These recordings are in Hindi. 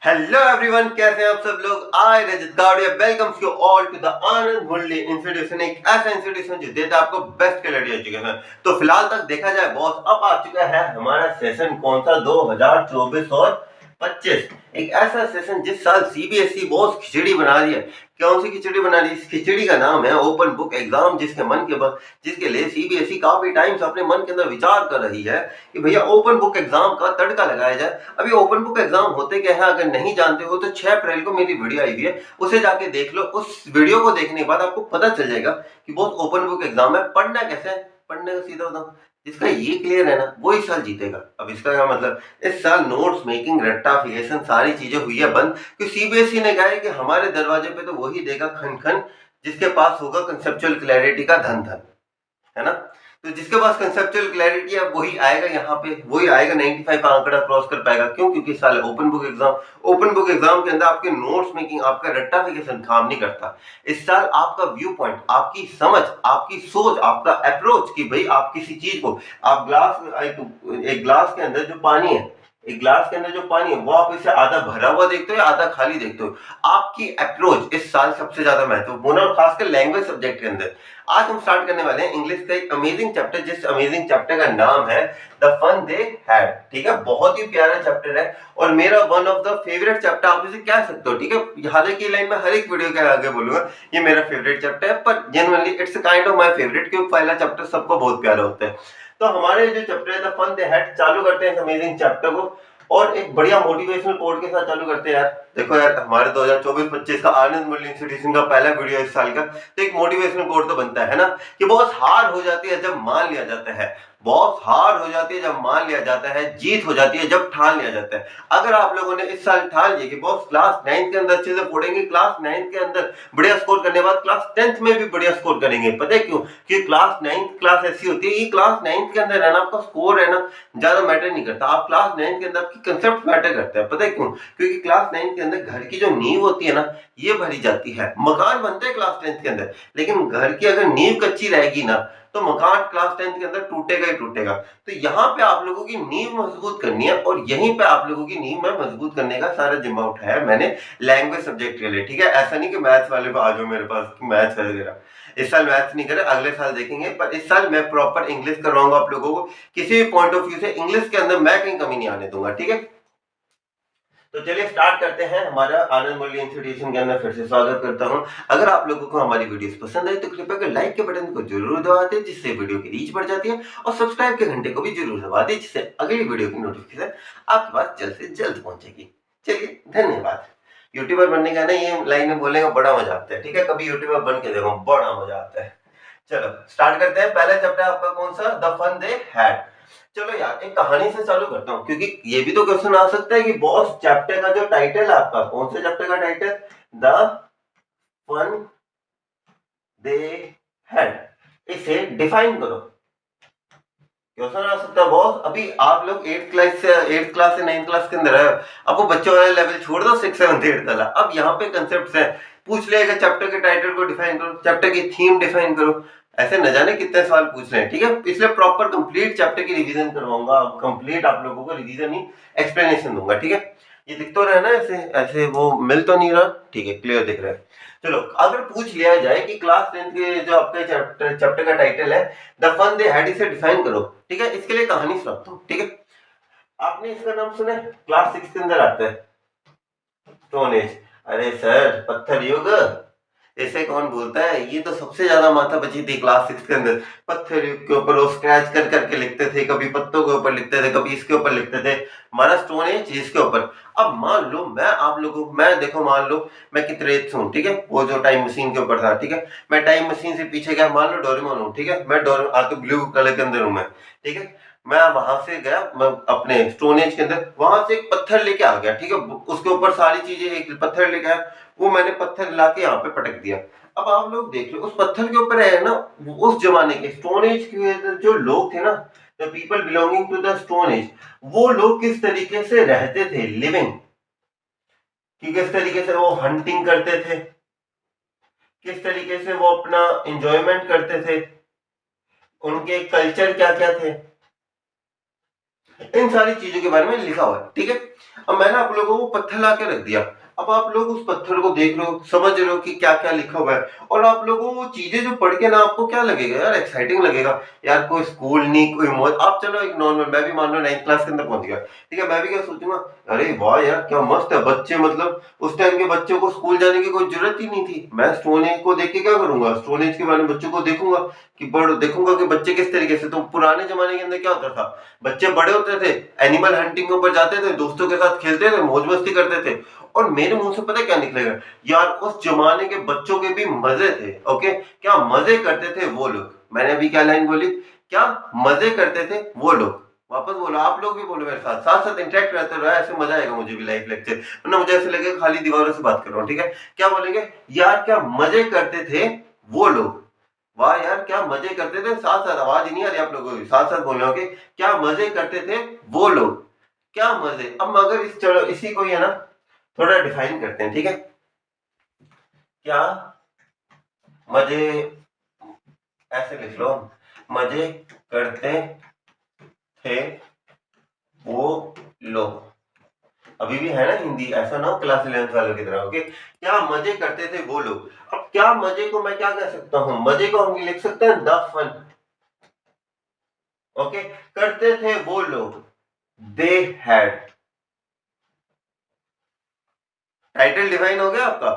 हेलो एवरीवन, कैसे हैं आप सब लोग। I Rajat Gawadia welcomes you all to the Anand Murli institution, एक ऐसा इंस्टीट्यूशन जो देता है आपको बेस्ट क्वालिटी एजुकेशन। तो फिलहाल तक देखा जाए बॉस, अब आ चुका है हमारा सेशन कौन सा 2024 और 25। एक ऐसा सेशन जिस साल सीबीएसई बॉस खिचड़ी बना रही है। कौन सी खिचड़ी बना रही है? इस खिचड़ी का नाम है ओपन बुक एग्जाम, जिसके लिए सीबीएसई काफी टाइम से अपने मन के अंदर विचार कर रही है कि भैया ओपन बुक एग्जाम का तड़का लगाया जाए। अभी ओपन बुक एग्जाम होते क्या है, अगर नहीं जानते हो तो 6 अप्रैल को मेरी वीडियो आई हुई है, उसे जाके देख लो। उस वीडियो को देखने के बाद आपको पता चल जाएगा कि बहुत ओपन बुक एग्जाम है। पढ़ना कैसे है, पढ़ने का सीधा बताऊं, जिसका ये क्लियर है ना वो इस साल जीतेगा। अब इसका क्या मतलब, इस साल नोट्स मेकिंग, रट्टाफिकेशन सारी चीजें हुई है बंद, क्योंकि सीबीएसई ने कहा है कि हमारे दरवाजे पे तो वही देगा खन खन जिसके पास होगा कंसेप्चुअल क्लैरिटी का धन धन, है ना। तो जिसके पास कंसेप्चुअल क्लैरिटी है वही आएगा यहाँ पे, वही आएगा 95 का आंकड़ा क्रॉस कर पाएगा। क्यों? क्योंकि साल ओपन बुक एग्जाम के अंदर आपके नोट्स मेकिंग, आपका रट्टाफिकेशन काम नहीं करता। इस साल आपका व्यू पॉइंट, आपकी समझ, आपकी सोच, आपका अप्रोच कि भाई आप किसी चीज को, आप एक ग्लास के अंदर जो पानी है, एक ग्लास के अंदर जो पानी है वो आप इसे आधा भरा हुआ देखते हो या आधा खाली देखते हो। आपकी अप्रोच इस साल सबसे ज्यादा महत्वपूर्ण है, और खासकर लैंग्वेज सब्जेक्ट के अंदर। आज हम स्टार्ट करने वाले हैं इंग्लिश का एक अमेजिंग चैप्टर, जिस अमेजिंग चैप्टर का नाम है द फन दे हैड। ठीक है, बहुत ही प्यारा चैप्टर है और मेरा one of the favourite chapter आप इसे कह सकते हो। ठीक है, हालांकि ये लाइन मैं हर एक वीडियो के आगे बोलूंगा ये मेरा फेवरेट चैप्टर है, पर genuinely it's kind of my favourite, क्योंकि पहला चैप्टर सबको बहुत प्यारा होता है। तो हमारे जो चैप्टर है द फन दे हैड, चालू करते हैं इस अमेजिंग चैप्टर को और एक बढ़िया मोटिवेशनल कोड के साथ चालू करते हैं यार। देखो यार, हमारे 2024-25 का आनंद मुरली इंस्टीट्यूशन का पहला वीडियो इस साल का, तो एक मोटिवेशनल कोड तो बनता है ना कि बहुत हार हो जाती है जब मान लिया जाता है, बहुत हार हो जाती है जब मान लिया जाता है, जीत हो जाती है जब ठान लिया जाता है। अगर आप लोगों ने इस साल ठान लिया कि बहुत क्लास 9 के अंदर अच्छे से पढ़ेंगे, क्लास 9 के अंदर बढ़िया स्कोर करने के बाद क्लास 10th में भी बढ़िया स्कोर करेंगे। पता है क्यों? कि क्लास 9th क्लास ऐसी होती है, ये क्लास 9th के अंदर है ना, आपका स्कोर है ना ज्यादा मैटर नहीं करता। आप क्लास 9th के अंदर आपकी कंसेप्ट मैटर करता है। पता है क्यों? क्योंकि क्लास 9th के अंदर घर की जो नींव होती है ना, ये भरी जाती है। मकान बनते हैं क्लास 10th के अंदर, लेकिन घर की अगर नींव कच्ची रहेगी ना तो मकान क्लास 10th के अंदर टूटेगा ही टूटेगा। तो यहाँ पे आप लोगों की नींव मजबूत करनी है, और यहीं पे आप लोगों की नींव में मजबूत करने का सारा जिम्मा उठाया है मैंने लैंग्वेज सब्जेक्ट के लिए। ठीक है, ऐसा नहीं कि मैथ्स वाले आ जाओ मेरे पास, मैथ्स वगैरह इस साल मैथ्स नहीं करे, अगले साल देखेंगे। पर इस साल मैं प्रॉपर इंग्लिश करवाऊंगा आप लोगों को, किसी भी पॉइंट ऑफ व्यू से इंग्लिश के अंदर मैं कहीं कमी नहीं आने दूंगा। ठीक है, तो चलिए स्टार्ट करते हैं। हमारा आनंद मुरली इंस्टीट्यूशन के अंदर फिर से स्वागत करता हूं। अगर आप लोगों को हमारी वीडियोस पसंद आई तो कृपया कर लाइक के बटन को जरूर दबा दें, जिससे वीडियो की रीच बढ़ जाती है, और सब्सक्राइब के घंटे को भी जरूर दबा दें, जिससे अगली वीडियो की नोटिफिकेशन आपके पास जल्द से जल्द पहुंचेगी। चलिए, धन्यवाद। यूट्यूबर बनने का ना, ये लाइन में बोलने का बड़ा मजा आता है। ठीक है, कभी यूट्यूबर बन के देखो, बड़ा मजा आता है। चलो स्टार्ट करते हैं। पहला चैप्टर आपका कौन सा? The fun they had. चलो यार, एक कहानी से चालू करता हूँ, क्योंकि ये भी तो क्वेश्चन आ सकता है कि बॉस चैप्टर का जो टाइटल है आपका, कौन से चैप्टर का title? The fun they had, इसे डिफाइन करो। क्वेश्चन आ सकता है बॉस। अभी आप लोग 8th क्लास से 9th क्लास के अंदर है, अब वो बच्चों वाला लेवल छोड़ दो, 6 7 8 वाला। अब यहाँ पे कंसेप्ट है, पूछ लेगा चैप्टर के टाइटल को डिफाइन करो, चैप्टर की थीम डिफाइन करो। ऐसे न जाने कितने सवाल पूछ रहे हैं। ठीक है, इसलिए प्रॉपर कंप्लीट चैप्टर की रिवीजन करवाऊंगा, कंप्लीट आप लोगों को रिवीजन ही एक्सप्लेनेशन दूंगा। ठीक है, ये दिख तो रहा है ना, ऐसे ऐसे वो मिल तो नहीं रहा? ठीक है, क्लियर दिख रहा है। चलो, अगर पूछ लिया जाए कि क्लास 10th के जो आपके चैप्टर का टाइटल है द फन दे हैड, इसे डिफाइन करो। ठीक है, इसके लिए कहानी सुनाता हूँ। ठीक है, आपने इसका नाम सुना है? क्लास 6 के अंदर आता है, स्टोन एज। अरे सर, पत्थर युग, ऐसे कौन बोलता है? ये तो सबसे ज्यादा माथा बची थी क्लास 6 के अंदर। पत्थर युग के ऊपर वो स्क्रैच कर करके लिखते थे, कभी पत्तों के ऊपर लिखते थे, कभी इसके ऊपर लिखते थे, हमारा स्टोन एज इसके ऊपर। अब मान लो मैं आप लोगों, मैं देखो मान लो मैं कितरेत हूँ। ठीक है, वो जो टाइम मशीन के ऊपर था। ठीक है, मैं टाइम मशीन से पीछे गया, मान लो डोरेमोन हूँ। ठीक है, मैं तो ब्लू कलर के अंदर हूँ मैं। ठीक है, मैं वहां से गया, मैं अपने स्टोन एज के अंदर, वहां से एक पत्थर लेके आ गया। ठीक है, उसके ऊपर सारी चीजें, एक पत्थर लेके आया, वो मैंने पत्थर लाके यहाँ पे पटक दिया। अब आप लोग देख लो, उस पत्थर के ऊपर है ना, उस जमाने के स्टोन एज के जो लोग थे ना, the people belonging to the stone age, वो लोग किस तरीके से रहते थे, लिविंग, कि किस तरीके से वो हंटिंग करते थे, किस तरीके से वो अपना एंजॉयमेंट करते थे, उनके कल्चर क्या क्या थे। इन सारी चीजों के बारे में लिखा हुआ है, ठीक है। अब मैंने आप लोगों को पत्थर ला के रख दिया, अब आप लोग उस पत्थर को देख रहे हो, समझ रहे हो कि क्या क्या लिखा हुआ है, और आप लोगों को वो चीजें जो पढ़ के ना आपको क्या लगेगा यार, एक्साइटिंग लगेगा यार। कोई स्कूल नहीं, कोई मौज, आप चलो एक नॉर्मल, मैं भी मान लो 9th क्लास के अंदर पहुंच गया, ठीक है, मैं भी क्या सोचूंगा, अरे वाह यार क्या मस्त है बच्चे, मतलब उस टाइम के बच्चों को स्कूल जाने की कोई जरूरत ही नहीं थी। मैं स्टोन एज को देख के क्या करूंगा, स्टोन एज के बारे में बच्चों को देखूंगा कि देखूंगा कि बच्चे किस तरीके से, तो पुराने जमाने के अंदर क्या होता था, बच्चे बड़े होते थे, एनिमल हंटिंग के ऊपर जाते थे, दोस्तों के साथ खेलते थे, मौज मस्ती करते थे, और मेरे मुंह से पता क्या निकलेगा, यार उस जमाने के बच्चों के भी मजे थे। ओके, क्या मजे करते थे वो लोग। मैंने अभी क्या लाइन बोली, क्या मजे करते थे वो लोग। वापस बोलो, आप लोग भी बोलो मेरे साथ, साथ साथ इंटरेक्ट रहते रहो, ऐसे मजा आएगा मुझे भी लाइव लेक्चर, वरना मुझे ऐसे लगेगा खाली दीवारों से बात कर रहा हूँ, ठीक है। क्या बोलेंगे, यार क्या मजे करते थे वो लोग। वाह यार क्या मजे करते थे, साथ साथ, आवाज ही नहीं आ रही आप लोगों की, साथ साथ बोल रहे हो कि क्या मजे करते थे वो लोग, क्या मजे। अब मगर चलो इसी को ही है ना थोड़ा डिफाइन करते हैं, ठीक है। क्या मजे, ऐसे लिख लो, मजे करते थे वो लोग। अभी भी है ना हिंदी, ऐसा ना हो क्लास 11 वालों की तरह। ओके, क्या मजे करते थे वो लोग। अब क्या मजे को मैं क्या कह सकता हूँ, मजे को हम लिख सकते हैं द फन। ओके, करते थे वो लोग, दे हैड। टाइटल डिफाइन हो गया आपका,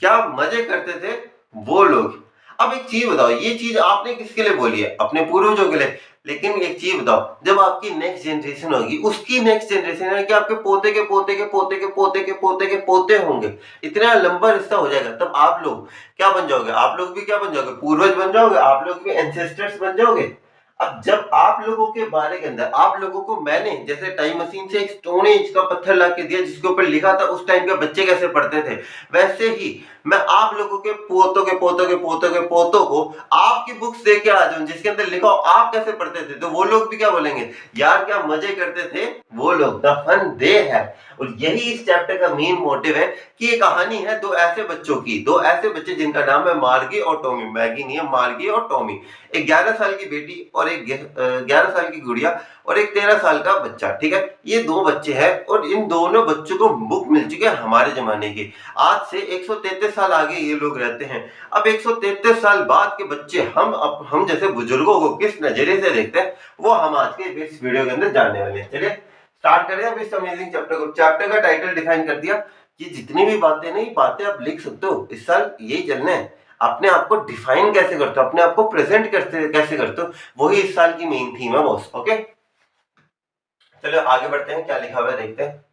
क्या मजे करते थे वो लोग। अब एक चीज बताओ, ये चीज आपने किसके लिए बोली है, अपने पूर्वजों के लिए, लेकिन एक चीज बताओ, जब आपकी नेक्स्ट जनरेशन होगी, उसकी नेक्स्ट जनरेशन है कि आपके पोते के पोते के पोते के पोते के पोते के पोते होंगे, इतना लंबा रिश्ता हो जाएगा, तब आप लोग क्या बन जाओगे, आप लोग भी क्या बन जाओगे, पूर्वज बन जाओगे, आप लोग भी एंसेस्टर्स बन जाओगे। अब जब आप लोगों के बारे के अंदर, आप लोगों को मैंने जैसे टाइम मशीन से एक स्टोन एज का पत्थर ला के दिया जिसके ऊपर लिखा था उस टाइम के बच्चे कैसे पढ़ते थे, वैसे ही मैं आप लोगों के पोतों के पोतों के पोतों के पोतों को आपकी बुक्स दे के आ जाऊं जिसके अंदर लिखा हो आप कैसे पढ़ते थे, तो वो लोग भी क्या बोलेंगे, यार क्या मजे करते थे वो लोग, द फन दे है। और यही इस चैप्टर का मेन मोटिव है कि ये कहानी है दो ऐसे बच्चों की, दो ऐसे बच्चे जिनका नाम है मार्गी और टॉमी, मैगी नहीं है, मार्गी और टॉमी। एक 11 साल की बेटी और एक 11 साल की गुड़िया और एक 13 साल का बच्चा, ठीक है। ये दो बच्चे हैं और इन दोनों बच्चों को बुक मिल चुकी है हमारे जमाने की, आज से 133 साल आगे ये लोग रहते हैं। अब 133 साल बाद के बच्चे हम जैसे बुजुर्गों को किस नजरिए से देखते हैं, वो हम आज के इस वीडियो के अंदर जानने वाले हैं। चलिए स्टार्ट करें अब इस अमेजिंग चैप्टर को। चैप्टर का टाइटल डिफाइन कर दिया, ये जितनी भी बातें नहीं, बातें आप लिख सकते हो, इस साल यही चलना है। अपने आप को डिफाइन कैसे करते हो, अपने आप को प्रेजेंट कैसे करते हो, वही इस साल की मेन थीम है बॉस। ओके, चलो आगे बढ़ते हैं, क्या लिखा हुआ है देखते हैं।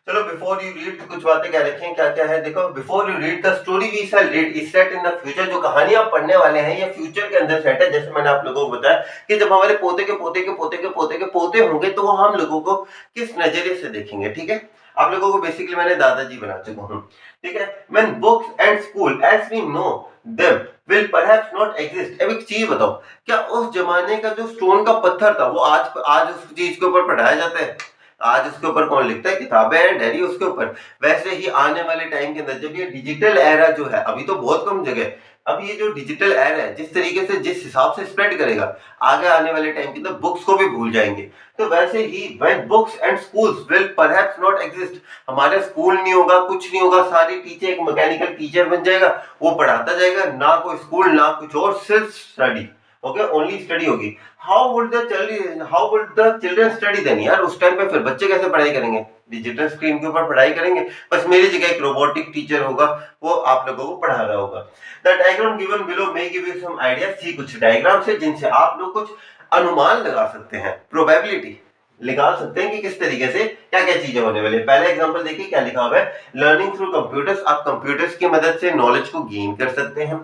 चलो बिफोर यू रीड कुछ बातें क्या रखी हैं, क्या क्या है देखो। Before you read the story we shall read is set in the future. जो कहानी आप पढ़ने वाले हैं ये फ्यूचर के अंदर सेट है। जैसे मैंने आप लोगों को बताया कि जब हमारे पोते के पोते के पोते के पोते के पोते होंगे तो वो हम लोगों को किस नजरिए से देखेंगे, ठीक है। आप लोगों को बेसिकली मैंने दादाजी बना चुका हूँ, ठीक है। When books and school as we know them will perhaps not exist. अब एक चीज बताओ, क्या उस जमाने का जो स्टोन का पत्थर था वो आज उस चीज के ऊपर पढ़ाया जाता है? आज उसके ऊपर कौन लिखता है, किताबें हैं, डायरी उसके ऊपर। वैसे ही आने वाले टाइम के अंदर जब ये डिजिटल एरा जो है, अभी तो बहुत कम जगह, अब ये जो डिजिटल एरा है जिस तरीके से जिस हिसाब से स्प्रेड करेगा, आगे आने वाले टाइम के अंदर बुक्स को भी भूल जाएंगे। तो वैसे ही when books and schools will perhaps not exist, हमारे स्कूल नहीं होगा, कुछ नहीं होगा, सारी टीचर एक मैकेनिकल टीचर बन जाएगा, वो पढ़ाता जाएगा, ना कोई स्कूल ना कुछ और, सिर्फ स्टडी। ओके, ओनली स्टडी होगी। How would the children study then, यार उस टाइम पे फिर बच्चे कैसे पढ़ाई करेंगे, डिजिटल स्क्रीन के ऊपर पढ़ाई करेंगे। बस मेरी जगह एक रोबोटिक टीचर होगा, वो आप लोगों को पढ़ा रहा होगा। The diagram given below may give you some ideas. See कुछ डायग्राम से जिनसे आप लोग कुछ अनुमान लगा सकते हैं, प्रोबेबिलिटी निकाल सकते हैं कि किस तरीके से क्या क्या चीजें होने वाली है। पहला एग्जांपल देखिए क्या लिखा हुआ है, लर्निंग थ्रू कंप्यूटर्स। आप कंप्यूटर्स की मदद से नॉलेज को गेन कर सकते हैं।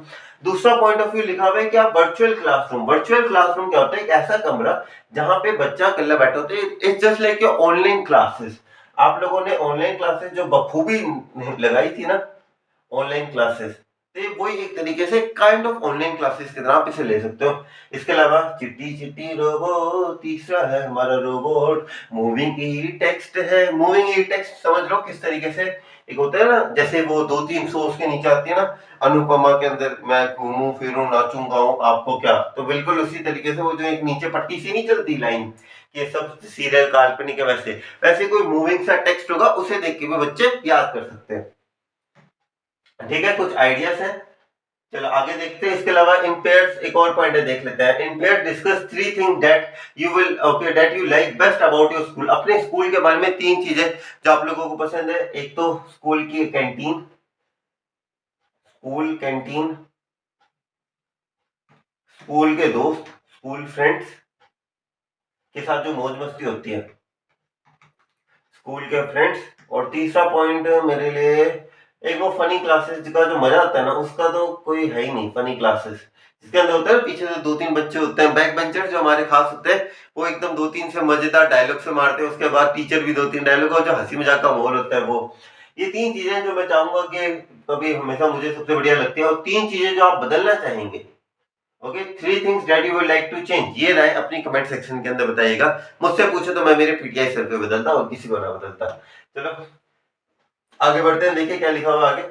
दूसरा पॉइंट ऑफ व्यू लिखा हुआ है कि आप वर्चुअल क्लासरूम। वर्चुअल क्लासरूम क्या होता है, एक ऐसा कमरा जहां पे बच्चा अकेला बैठा होता है। It's just like your online classes. आप लोगों ने ऑनलाइन क्लासेस जो बखूबी लगाई थी ना, ऑनलाइन क्लासेस, तो ये वही एक तरीके से काइंड ऑफ ऑनलाइन क्लासेस की तरह आप इसे ले सकते हो। इसके अलावा चिट्टी चिट्टी रोबोट, तीसरा है हमारा रोबोट, मूविंग ई टेक्स्ट है। मूविंग ई टेक्स्ट समझ लो किस तरीके से, एक होता है ना जैसे वो 2-3 शो उसके नीचे आती है ना, अनुपमा के अंदर मैं घूमू फिरूं नाचूं गाऊं आपको क्या, तो बिल्कुल उसी तरीके से वो जो एक नीचे पट्टी सी नहीं चलती लाइन, ये सब सीरियल काल्पनिक है, वैसे वैसे कोई मूविंग सा टेक्स्ट होगा उसे देख के भी बच्चे याद कर सकते हैं। ठीक है, कुछ आइडियाज है। चलो आगे देखते हैं। इसके अलावा इन पेयर्स एक और पॉइंट है, देख लेते हैं। In pair discuss 3 thing that you will okay that you like best about your school. अपने स्कूल के बारे में 3 चीजें जो आप लोगों को पसंद है। एक तो स्कूल की कैंटीन, स्कूल कैंटीन, स्कूल के दोस्त, स्कूल फ्रेंड्स के साथ जो मौज मस्ती होती है, स्कूल के फ्रेंड्स। और तीसरा पॉइंट मेरे लिए एक वो फनी क्लासेस का जो मजा आता है ना, उसका तो कोई है ही नहीं। फनी क्लासेस जिसके अंदर होता है पीछे से 2-3 बच्चे होते हैं बैक बेंचर जो हमारे खास होते हैं, वो एकदम 2-3 से मजेदार डायलॉग से मारते हैं, उसके बाद टीचर भी 2-3 डायलॉग, और जो हंसी मजाक का माहौल होता है वो। ये 3 चीजें जो मैं चाहूंगा कि कभी हमेशा मुझे सबसे बढ़िया लगती है, और 3 चीजें जो आप बदलना चाहेंगे। Okay, 3 things that you would like to change, ये राय अपनी कमेंट सेक्शन के अंदर बताइएगा। मुझसे पूछे तो मैं मेरे पीटीआई सर पे बदलता और किसी को ना बदलता। चलो आगे बढ़ते हैं, देखिए क्या लिखा हुआ आगे।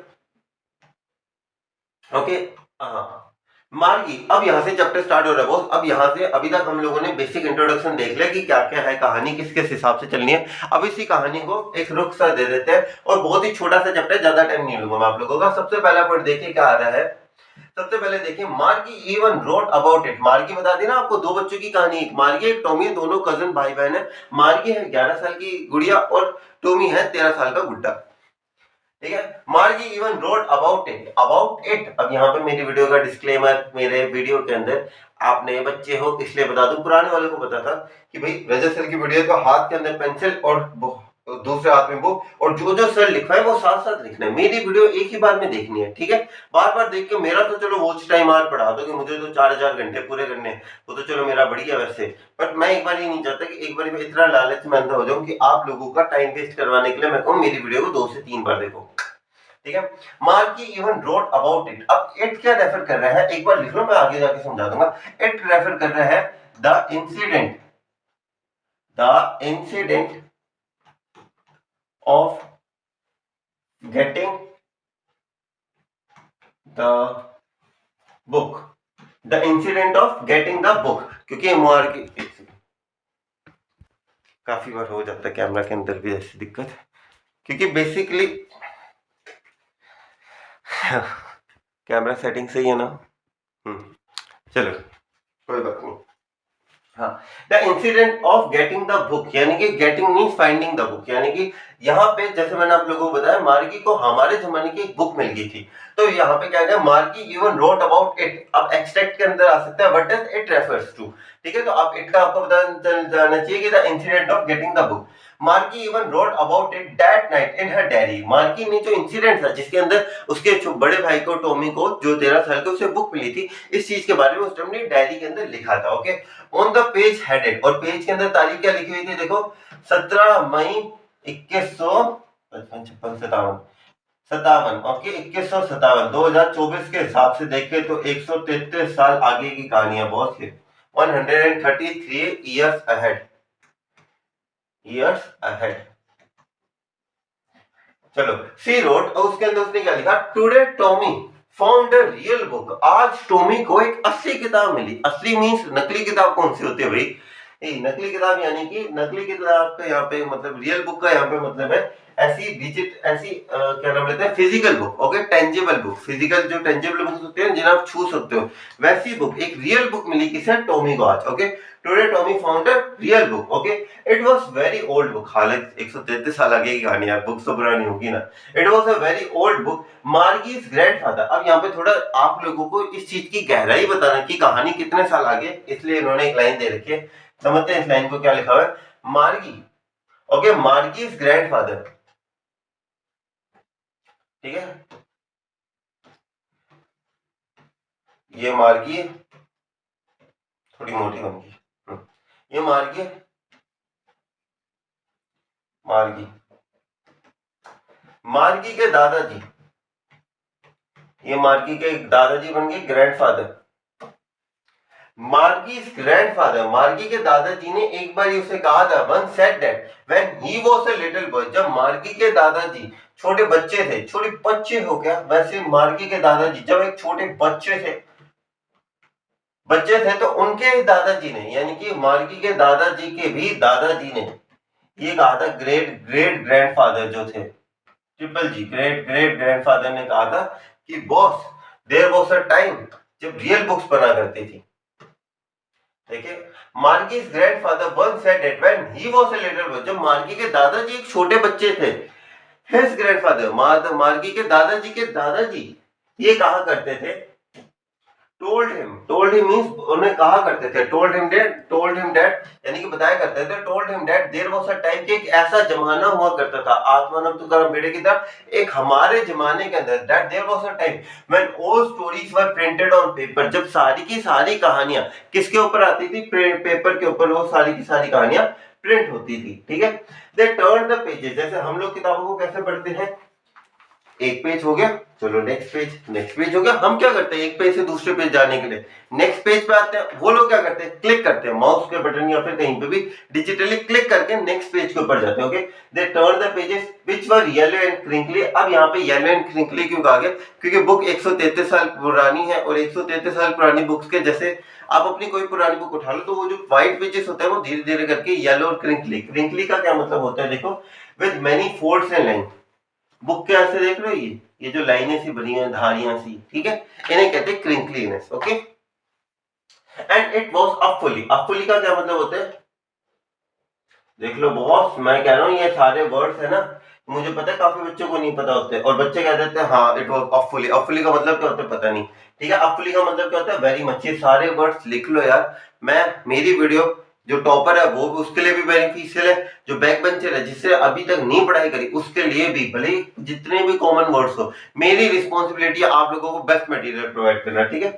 ओके, हाँ मार्गी, अब यहाँ से चैप्टर स्टार्ट हो रहा है बॉस। अब यहाँ से अभी तक हम लोगों ने बेसिक इंट्रोडक्शन देख लिया कि क्या क्या है, कहानी किस किस हिसाब से चलनी है। अब इसी कहानी को एक रुख सा दे देते हैं, और बहुत ही छोटा सा चैप्टर, ज्यादा टाइम नहीं लूंगा मैं आप लोगों का। सबसे पहला पॉइंट देखिए क्या आ रहा है। सबसे पहले देखिए, मार्गी इवन रोट अबाउट इट। मार्गी बता दी ना आपको, 2 बच्चों की कहानी, एक मार्गी एक टॉमी, दोनों कजन भाई बहन है। मार्गी है 11 साल की गुड़िया और टॉमी है 13 साल का गुड्डा। ठीक है, Margie even wrote about it. About it, अब यहाँ पे मेरी वीडियो का डिस्क्लेमर, मेरे वीडियो के अंदर आप नए बच्चे हो इसलिए बता दूं, पुराने वाले को पता था कि भाई रजत सर की वीडियो तो हाथ के अंदर पेंसिल और दूसरे हाथ में बुक, और जो जो सर लिखा है वो साथ साथ लिखना है। मेरी वीडियो एक ही बार में देखनी है, ठीक है। बार बार देख के मेरा तो चलो वॉच टाइम आर बढ़ा दो कि मुझे तो 4000 घंटे पूरे करने हैं, वो तो चलो मेरा बढ़िया वैसे। बट मैं एक बार ये नहीं चाहता कि एक बार में इतना लालच में अंधा हो जाऊं कि आप लोगों का टाइम वेस्ट करवाने के लिए मैं कहूँ मेरी वीडियो को 2 से 3 बार देखो। ठीक है, marquee even wrote about it. अब इट क्या रेफर कर रहा है, एक बार लिख लो, मैं आगे जाके समझा दूंगा। इट रेफर कर रहा है the incident, the incident of getting the book, the incident of getting the book. क्योंकि मार्की, काफी बार हो जाता है कैमरा के अंदर भी ऐसी दिक्कत, क्योंकि बेसिकली कैमरा सेटिंग सही है ना। चलो कोई बात नहीं। हाँ, the incident of getting the book, यानी कि getting means finding the book, यानी कि यहाँ पे जैसे मैंने आप लोगों को बताया मार्गी को हमारे जमाने की एक बुक मिल गई थी। तो यहाँ पे क्या है, Margie even wrote about it. अब एक्सट्रैक्ट के अंदर आ सकता है what does it refers to. ठीक है, तो आप इट का आपको पता चल जाना चाहिए कि the incident of getting the book. Margie even wrote about it that night in her diary. Margie ने जो इंसिडेंट था जिसके अंदर उसके बड़े भाई को टॉमी को जो 13 साल के, उसे बुक मिली थी, इस चीज के बारे में उस टाइम ने डायरी के अंदर लिखा था। Okay, on the page headed, और पेज के अंदर तारीख क्या लिखी हुई थी देखो, 17 मई 2155 56 57 57। ओके, 2157, 2024 के हिसाब से देखें तो 133 साल आगे की कहानी है बॉस ये, 133 इयर्स अहेड, इयर्स अहेड। चलो, सी रोट, और उसके अंदर उसने क्या लिखा, today Tommy found a real book. आज टॉमी को एक असली किताब मिली। असली मींस नकली किताब कौन सी होती है भाई, नकली किताब, यानी कि नकली किताब का यहाँ पे मतलब, रियल बुक का यहाँ पे मतलब है ऐसी डिजिट, ऐसी क्या नाम लेते हैं, physical book. Okay, tangible book, physical जो टेंजिबल बुक होते हैं जिन्हें आप छू सकते हो, वैसी बुक, एक रियल बुक मिली किसे, टॉमी को आज। Okay, today Tommy found a real book. Okay, it was very old book, हालांकि 133 साल आगे की कहानी, यार बुक तो पुरानी होगी ना। It was a very old book, Margie's grandfather. अब यहाँ पे थोड़ा आप लोगों को इस चीज की गहराई बताना कि कहानी कितने साल आगे, इसलिए इन्होंने एक लाइन दे रखी है। समझते हैं इस लाइन को क्या लिखा हुआ है, मार्गी। Okay, Margie's grandfather. ठीक है, ये मार्गी है, थोड़ी मोटी बन गई। ये मार्गी है, मार्गी, मार्गी के दादाजी, ये मार्गी के दादाजी बन गए ग्रैंडफादर। मार्गीज ग्रैंडफादर, मार्गी के दादाजी ने एक बार उसे कहा था, one said that when he was a little boy, जब मार्गी के दादाजी छोटे बच्चे थे, छोटे बच्चे हो गया, वैसे मार्गी के दादाजी जब एक छोटे बच्चे थे तो उनके दादाजी ने, यानी कि मार्गी के दादाजी के भी दादाजी ने ये कहा था, ग्रेट ग्रेट ग्रैंडफादर जो थे, triple G, great great grandfather ने कहा था कि boss, there was a time जब रियल बुक्स बना करती थी। देखिए, Margie's grandfather once said that when he was a little boy, जब मार्गी के दादाजी एक छोटे बच्चे थे, हिज ग्रैंडफादर, मार्गी के दादाजी ये कहा करते थे, told him means उन्हें कहा करते थे, told him that यानी कि बताया करते थे, told him that there was a time कि एक ऐसा जमाना हुआ करता था, आत्मानम तुकाराम बेड़े की तरह, एक हमारे जमाने के अंदर, that there was a time when all stories were printed on paper, जब सारी की सारी कहानियां किसके ऊपर आती थी, पेपर के ऊपर वो सारी की सारी कहानियां प्रिंट होती थी, ठीक है। they turned the pages, जैसे हम लोग किताबों को कैसे पढ़ते हैं, एक पेज हो गया, चलो नेक्स्ट पेज हो गया, हम क्या करते हैं एक पेज से दूसरे पेज जाने के लिए नेक्स्ट पेज पे आते हैं, वो लोग क्या करते हैं क्लिक करते हैं माउस के बटन या फिर कहीं पे भी डिजिटली क्लिक करके नेक्स्ट पेज के ऊपर जाते हैं। Okay, they turn the pages which were yellow and crinkly. अब यहाँ पे येलो एंड क्रिंकली क्यों कहा गया, क्योंकि बुक 133 साल पुरानी है और 133 साल पुरानी बुक्स के जैसे आप अपनी कोई पुरानी बुक उठा लो तो वो जो व्हाइट पेजेस होते हैं वो धीरे धीरे करके येलो और क्रिंकली का क्या मतलब होता है, देखो, with many folds and line, book के ऐसे देख रहे हो, ये जो लाइनें सी बनी है, धारियां सी, ठीक है, इन्हें कहते हैं क्रिंकलीनेस। ओके, एंड इट वाज अफुली, अफुली का क्या मतलब होता है, देख लो बॉस, मैं कह रहा हूँ ये सारे वर्ड्स है ना, मुझे पता है काफी बच्चों को नहीं पता होते और बच्चे कह देते हैं हाँ इट वाज अफुली, अफुली का मतलब क्या होता है पता नहीं, ठीक है, अफुली का मतलब क्या होता है वेरी मच, ये सारे वर्ड्स लिख लो यार। मैं मेरी वीडियो जो टॉपर है वो उसके लिए भी बेनिफिशियल है, जो बैक बेंचर है जिससे अभी तक नहीं पढ़ाई करी उसके लिए भी, भले जितने भी कॉमन वर्ड्स हो, मेरी रिस्पॉन्सिबिलिटी है आप लोगों को बेस्ट मटेरियल प्रोवाइड करना, ठीक है।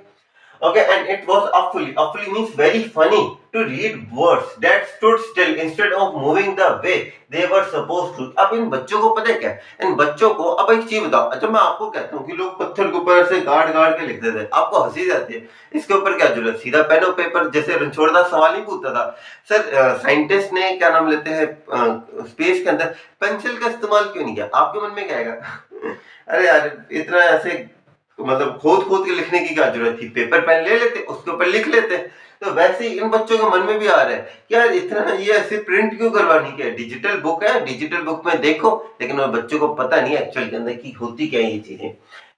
Okay, and it was awfully. Awfully means very funny to read words that stood still instead of moving the way they were supposed to. अब इन बच्चों को पता है क्या, इन बच्चों को, अब एक चीज बताओ, जब मैं आपको कहता हूँ कि लोग पत्थर के ऊपर ऐसे गाड़ के लिख देते हैं, आपको हंसी जाती है, इसके ऊपर क्या जरूरत, सीधा पेन और पेपर, जैसे रणछोड़दास सवाल ही पूछता था, सर साइंटिस्ट ने क्या नाम लेते हैं स्पेस के अंदर पेंसिल का इस्तेमाल क्यों नहीं किया, आपके मन में क्या आएगा अरे यार इतना ऐसे मतलब खोद के लिखने की क्या जरूरत थी, पेपर पेन ले लेते उसके ऊपर लिख लेते। तो वैसे ही इन बच्चों के मन में भी आ रहा है कि यार इतना ये ऐसे प्रिंट क्यों करवानी, क्या डिजिटल बुक है, डिजिटल बुक में देखो, लेकिन वो बच्चों को पता नहीं है एक्चुअल के अंदर की होती क्या है ये चीजें,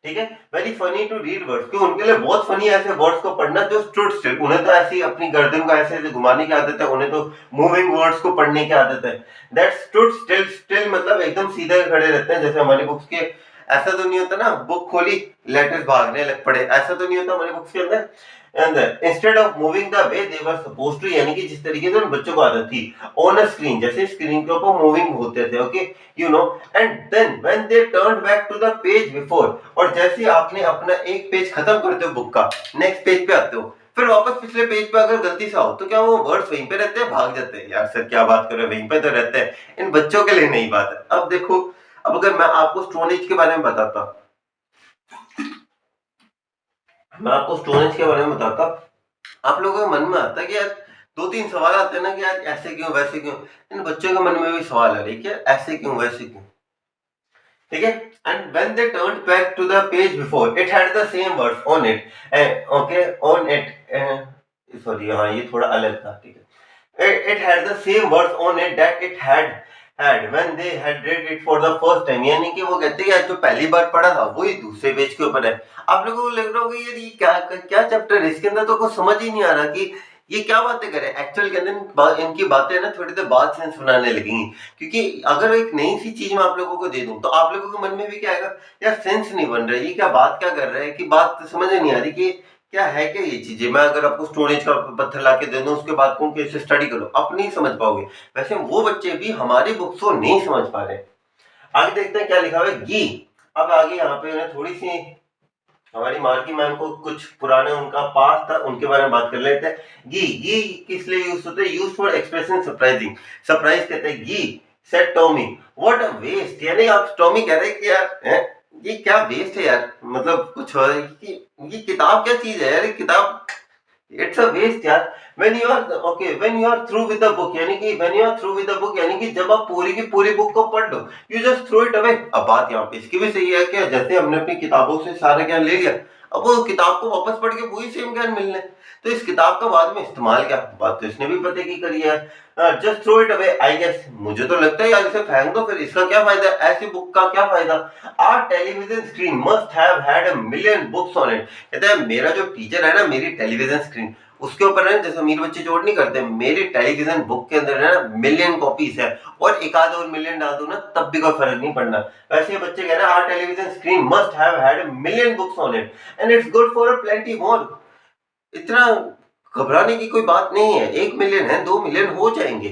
ठीक है। Very funny to read words, क्यों उनके लिए बहुत फनी है ऐसे वर्ड्स को पढ़ना जो स्टूड स्टिल, उन्हें तो ऐसी अपनी गर्दन को ऐसे घुमाने की आदत है, उन्हें तो मूविंग वर्ड्स को पढ़ने की आदत है। दैट स्टूड स्टिल, स्टिल मतलब एकदम सीधे खड़े रहते हैं, जैसे हमारी बुक्स के, ऐसा तो नहीं होता ना बुक खोली लेटर्स भागने लग पड़े, ऐसा तो नहीं होता हमारी बुक्स के अंदर। Instead of moving the way they were supposed to, यानी कि जिस तरीके से उन बच्चों को आदत थी ऑन अ स्क्रीन, जैसे स्क्रीन के ऊपर मूविंग होते थे, okay you know, and then when they turned back to the page before, और जैसे आपने अपना एक पेज खत्म करते हो बुक का, नेक्स्ट पेज पे आते हो, फिर वापस पिछले पेज पे अगर गलती से आओ तो क्या वो वर्ड्स वहीं पे रहते हैं, भाग जाते हैं, यार सर क्या बात कर रहे हो, वहीं पे तो रहते हैं, इन बच्चों के लिए नहीं बात है। अब देखो, अब अगर मैं आपको स्टोन एज के बारे में बताता, आप लोगों के मन में आता है कि यार दो तीन सवाल आते हैं ना कि यार ऐसे क्यों वैसे क्यों, इन बच्चों के मन में भी सवाल आ रही है ऐसे क्यों वैसे क्यों, ठीक है। And when they turned back to the page before it had the same words on it, okay on it, sorry हाँ ये थोड़ा अलग था, ठीक है, it had the same words on it that it had when they had read it for the first time, यानी कि वो कहते हैं जो पहली बार पढ़ा था वही दूसरे पेज के ऊपर है। आप लोगों को लग रहा होगा यार ये क्या चैप्टर है, इसके अंदर तो कुछ समझ ही नहीं आ रहा कि ये क्या बातें करे, एक्चुअल के अंदर इनकी बातें ना थोड़ी देर बाद सेंस बनाने लगेंगी, क्योंकि अगर एक नई सी चीज मैं आप लोगों को दे दूं तो आप लोगों के मन में भी क्या आएगा, यार सेंस नहीं बन रहा है, ये क्या बात क्या कर रहा है, कि बात समझ नहीं आ रही कि क्या है, क्या ये चीजें, मैं अगर आपको स्टोरेज का पत्थर लाके दे दूं उसके बाद तुम कैसे स्टडी करो, आप नहीं समझ पाओगे। वैसे वो बच्चे भी हमारी बुक्स को नहीं समझ पा रहे। आगे देखते हैं क्या लिखा हुआ है, गी। अब आगे यहाँ पे उन्हें थोड़ी सी हमारी मार्की मैम को कुछ पुराने उनका पास था उनके बारे में बात कर लेते हैं। गी किस लिए यूज होते हैं, use for expressing surprising, surprise कहते हैं gee. Said Tommy what a waste, यानी आप टॉमी कह रहे हैं कि यार ये क्या वेस्ट है यार, मतलब कुछ हो ये किताब क्या चीज है यार, ये किताब इट्स अ वेस्ट यार। When you are through with the book, यानी कि when you are through with the book, यानी कि जब आप पूरी की पूरी बुक को पढ़ लो, you just throw it away. अब बात यहाँ पे इसकी भी सही है कि जैसे हमने अपनी किताबों से सारा ज्ञान ले लिया, अब वो किताब को वापस पढ़ के वही सेम ज्ञान मिलना है, तो इस किताब का बाद में इस्तेमाल क्या, बात तो इसने भी पते की करी है। Just throw it away I guess, मुझे तो लगता है यार इसे फेंक दो, फिर इसका क्या फायदा, ऐसी बुक का क्या फायदा। Our television screen must have had a million books on it. कहता है मेरा जो टीचर है ना, मेरी टेलीविजन स्क्रीन उसके ऊपर है, जैसे अमीर बच्चे जोड़ नहीं करते, मेरी टेलीविजन बुक के अंदर है ना मिलियन कॉपीज है, और एक आध और मिलियन डाल दो ना तब भी कोई फर्क नहीं पड़ना। वैसे ये बच्चे कह रहे हैं our television screen must have had million books on it and it's good for a plenty more. इतना घबराने की कोई बात नहीं है, 1 मिलियन है, 2 मिलियन हो जाएंगे,